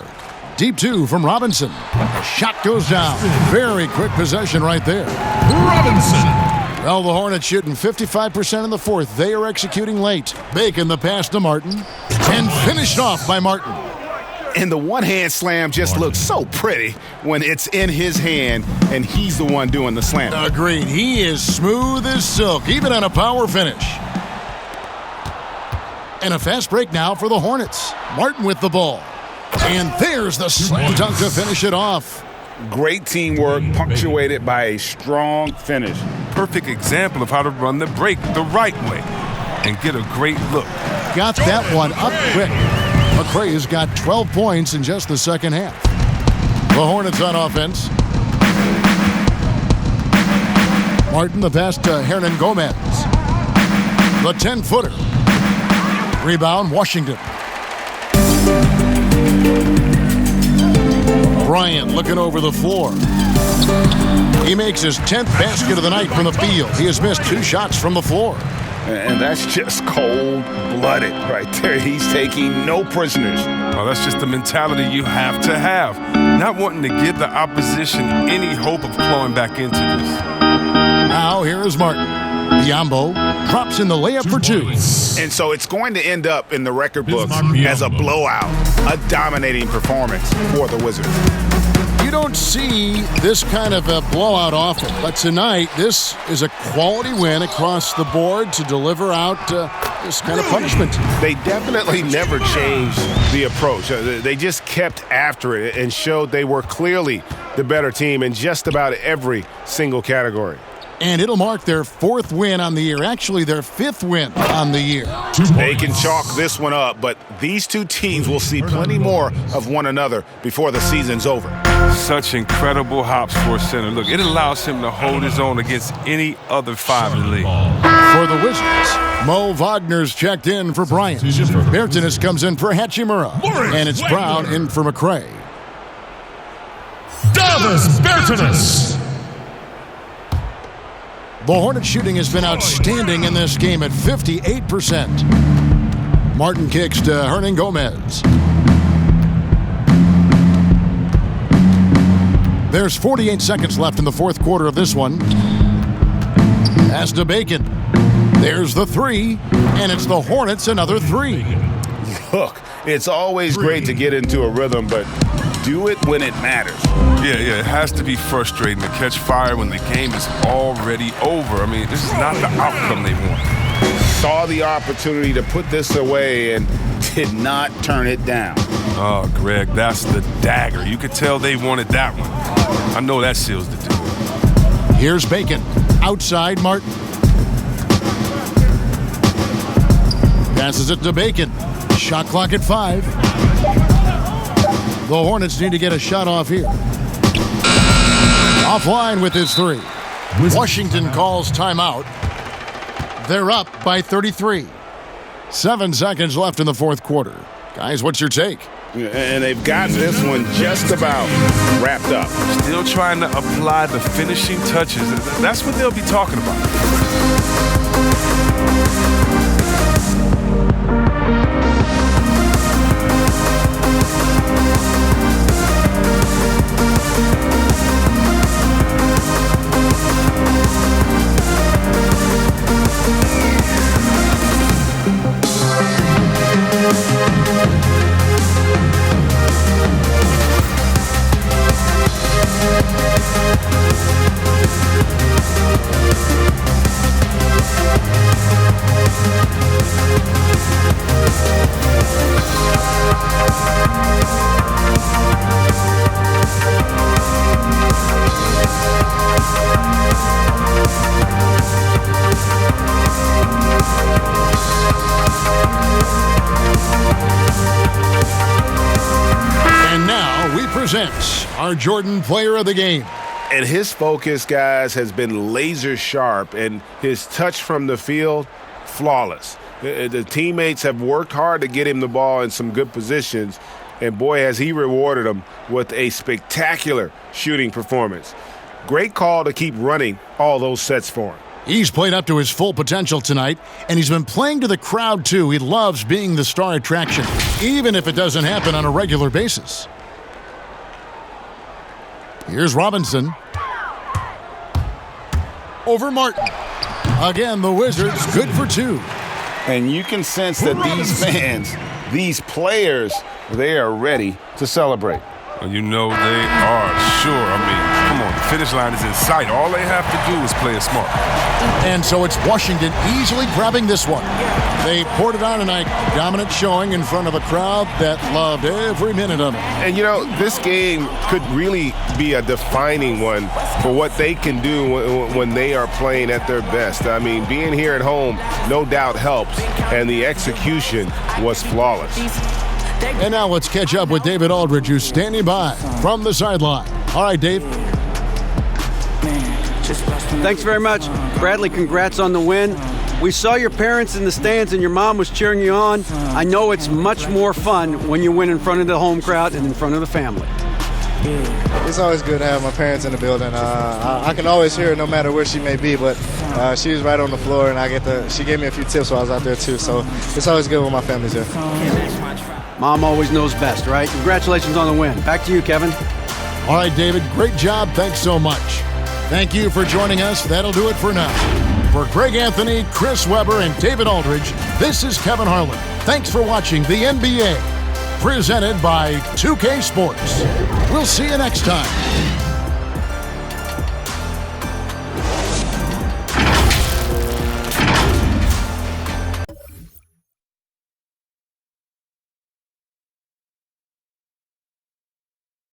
Deep 2 from Robinson. The shot goes down. Very quick possession right there. Robinson. Well, the Hornets shooting 55% in the fourth. They are executing late. Bacon the pass to Martin. And finished off by Martin. And the one-hand slam just looks so pretty when it's in his hand and he's the one doing the slam. Agreed. He is smooth as silk, even on a power finish. And a fast break now for the Hornets. Martin with the ball. And there's the slam dunk to finish it off. Great teamwork, punctuated by a strong finish. Perfect example of how to run the break the right way and get a great look. Got that one up quick. McCray has got 12 points in just the second half. The Hornets on offense. Martin the pass to Hernan Gomez. The 10-footer. Rebound, Washington. Bryant looking over the floor. He makes his 10th basket of the night from the field. He has missed 2 shots from the floor. And that's just cold-blooded right there. He's taking no prisoners. Oh, that's just the mentality you have to have. Not wanting to give the opposition any hope of clawing back into this. Now here is Martin. Biombo drops in the layup for 2. And so it's going to end up in the record books as a blowout, a dominating performance for the Wizards. You don't see this kind of a blowout often, but tonight this is a quality win across the board to deliver out this kind of punishment. They definitely never changed the approach. They just kept after it and showed they were clearly the better team in just about every single category. And it'll mark their 4th win on the year. Actually, their 5th win on the year. They can chalk this one up, but these two teams will see plenty more of one another before the season's over. Such incredible hops for a center. Look, it allows him to hold his own against any other 5 in the league. For the Wizards, Mo Wagner's checked in for Bryant. Bertanis comes in for Hachimura. And it's Brown in for McCray. Davis Bertanis. The Hornets shooting has been outstanding in this game at 58%. Martin kicks to Hernan Gomez. There's 48 seconds left in the 4th quarter of this one. Pass to Bacon. There's the 3, and it's the Hornets another 3. Look, it's always great to get into a rhythm, but do it when it matters. Yeah, it has to be frustrating to catch fire when the game is already over. I mean, this is not the outcome they want. Saw the opportunity to put this away and did not turn it down. Oh, Greg, that's the dagger. You could tell they wanted that one. I know that seals the deal. Here's Bacon. Outside Martin. Passes it to Bacon. Shot clock at 5. The Hornets need to get a shot off here. Offline with his 3. Washington calls timeout. They're up by 33. 7 seconds left in the 4th quarter. Guys, what's your take? And they've got this one just about wrapped up. Still trying to apply the finishing touches. That's what they'll be talking about. presents our Jordan Player of the Game. And his focus, guys, has been laser sharp, and his touch from the field, flawless. The teammates have worked hard to get him the ball in some good positions, and boy, has he rewarded them with a spectacular shooting performance. Great call to keep running all those sets for him. He's played up to his full potential tonight, and he's been playing to the crowd, too. He loves being the star attraction, even if it doesn't happen on a regular basis. Here's Robinson. Over Martin. Again, the Wizards good for 2. And you can sense that these fans, these players, they are ready to celebrate. Well, you know they are, sure. I mean, come on, the finish line is in sight. All they have to do is play it smart. And so it's Washington easily grabbing this one. They poured it on tonight, dominant showing in front of a crowd that loved every minute of it. And, you know, this game could really be a defining one for what they can do when they are playing at their best. I mean, being here at home no doubt helps, and the execution was flawless. And now let's catch up with David Aldridge, who's standing by from the sideline. All right, Dave. Thanks very much. Bradley, congrats on the win. We saw your parents in the stands and your mom was cheering you on. I know it's much more fun when you win in front of the home crowd and in front of the family. It's always good to have my parents in the building. I can always hear her no matter where she may be, but she was right on the floor, and she gave me a few tips while I was out there too. So it's always good when my family's there. Mom always knows best, right? Congratulations on the win. Back to you, Kevin. All right, David, great job. Thanks so much. Thank you for joining us. That'll do it for now. For Greg Anthony, Chris Webber, and David Aldridge, this is Kevin Harlan. Thanks for watching the NBA, presented by 2K Sports. We'll see you next time.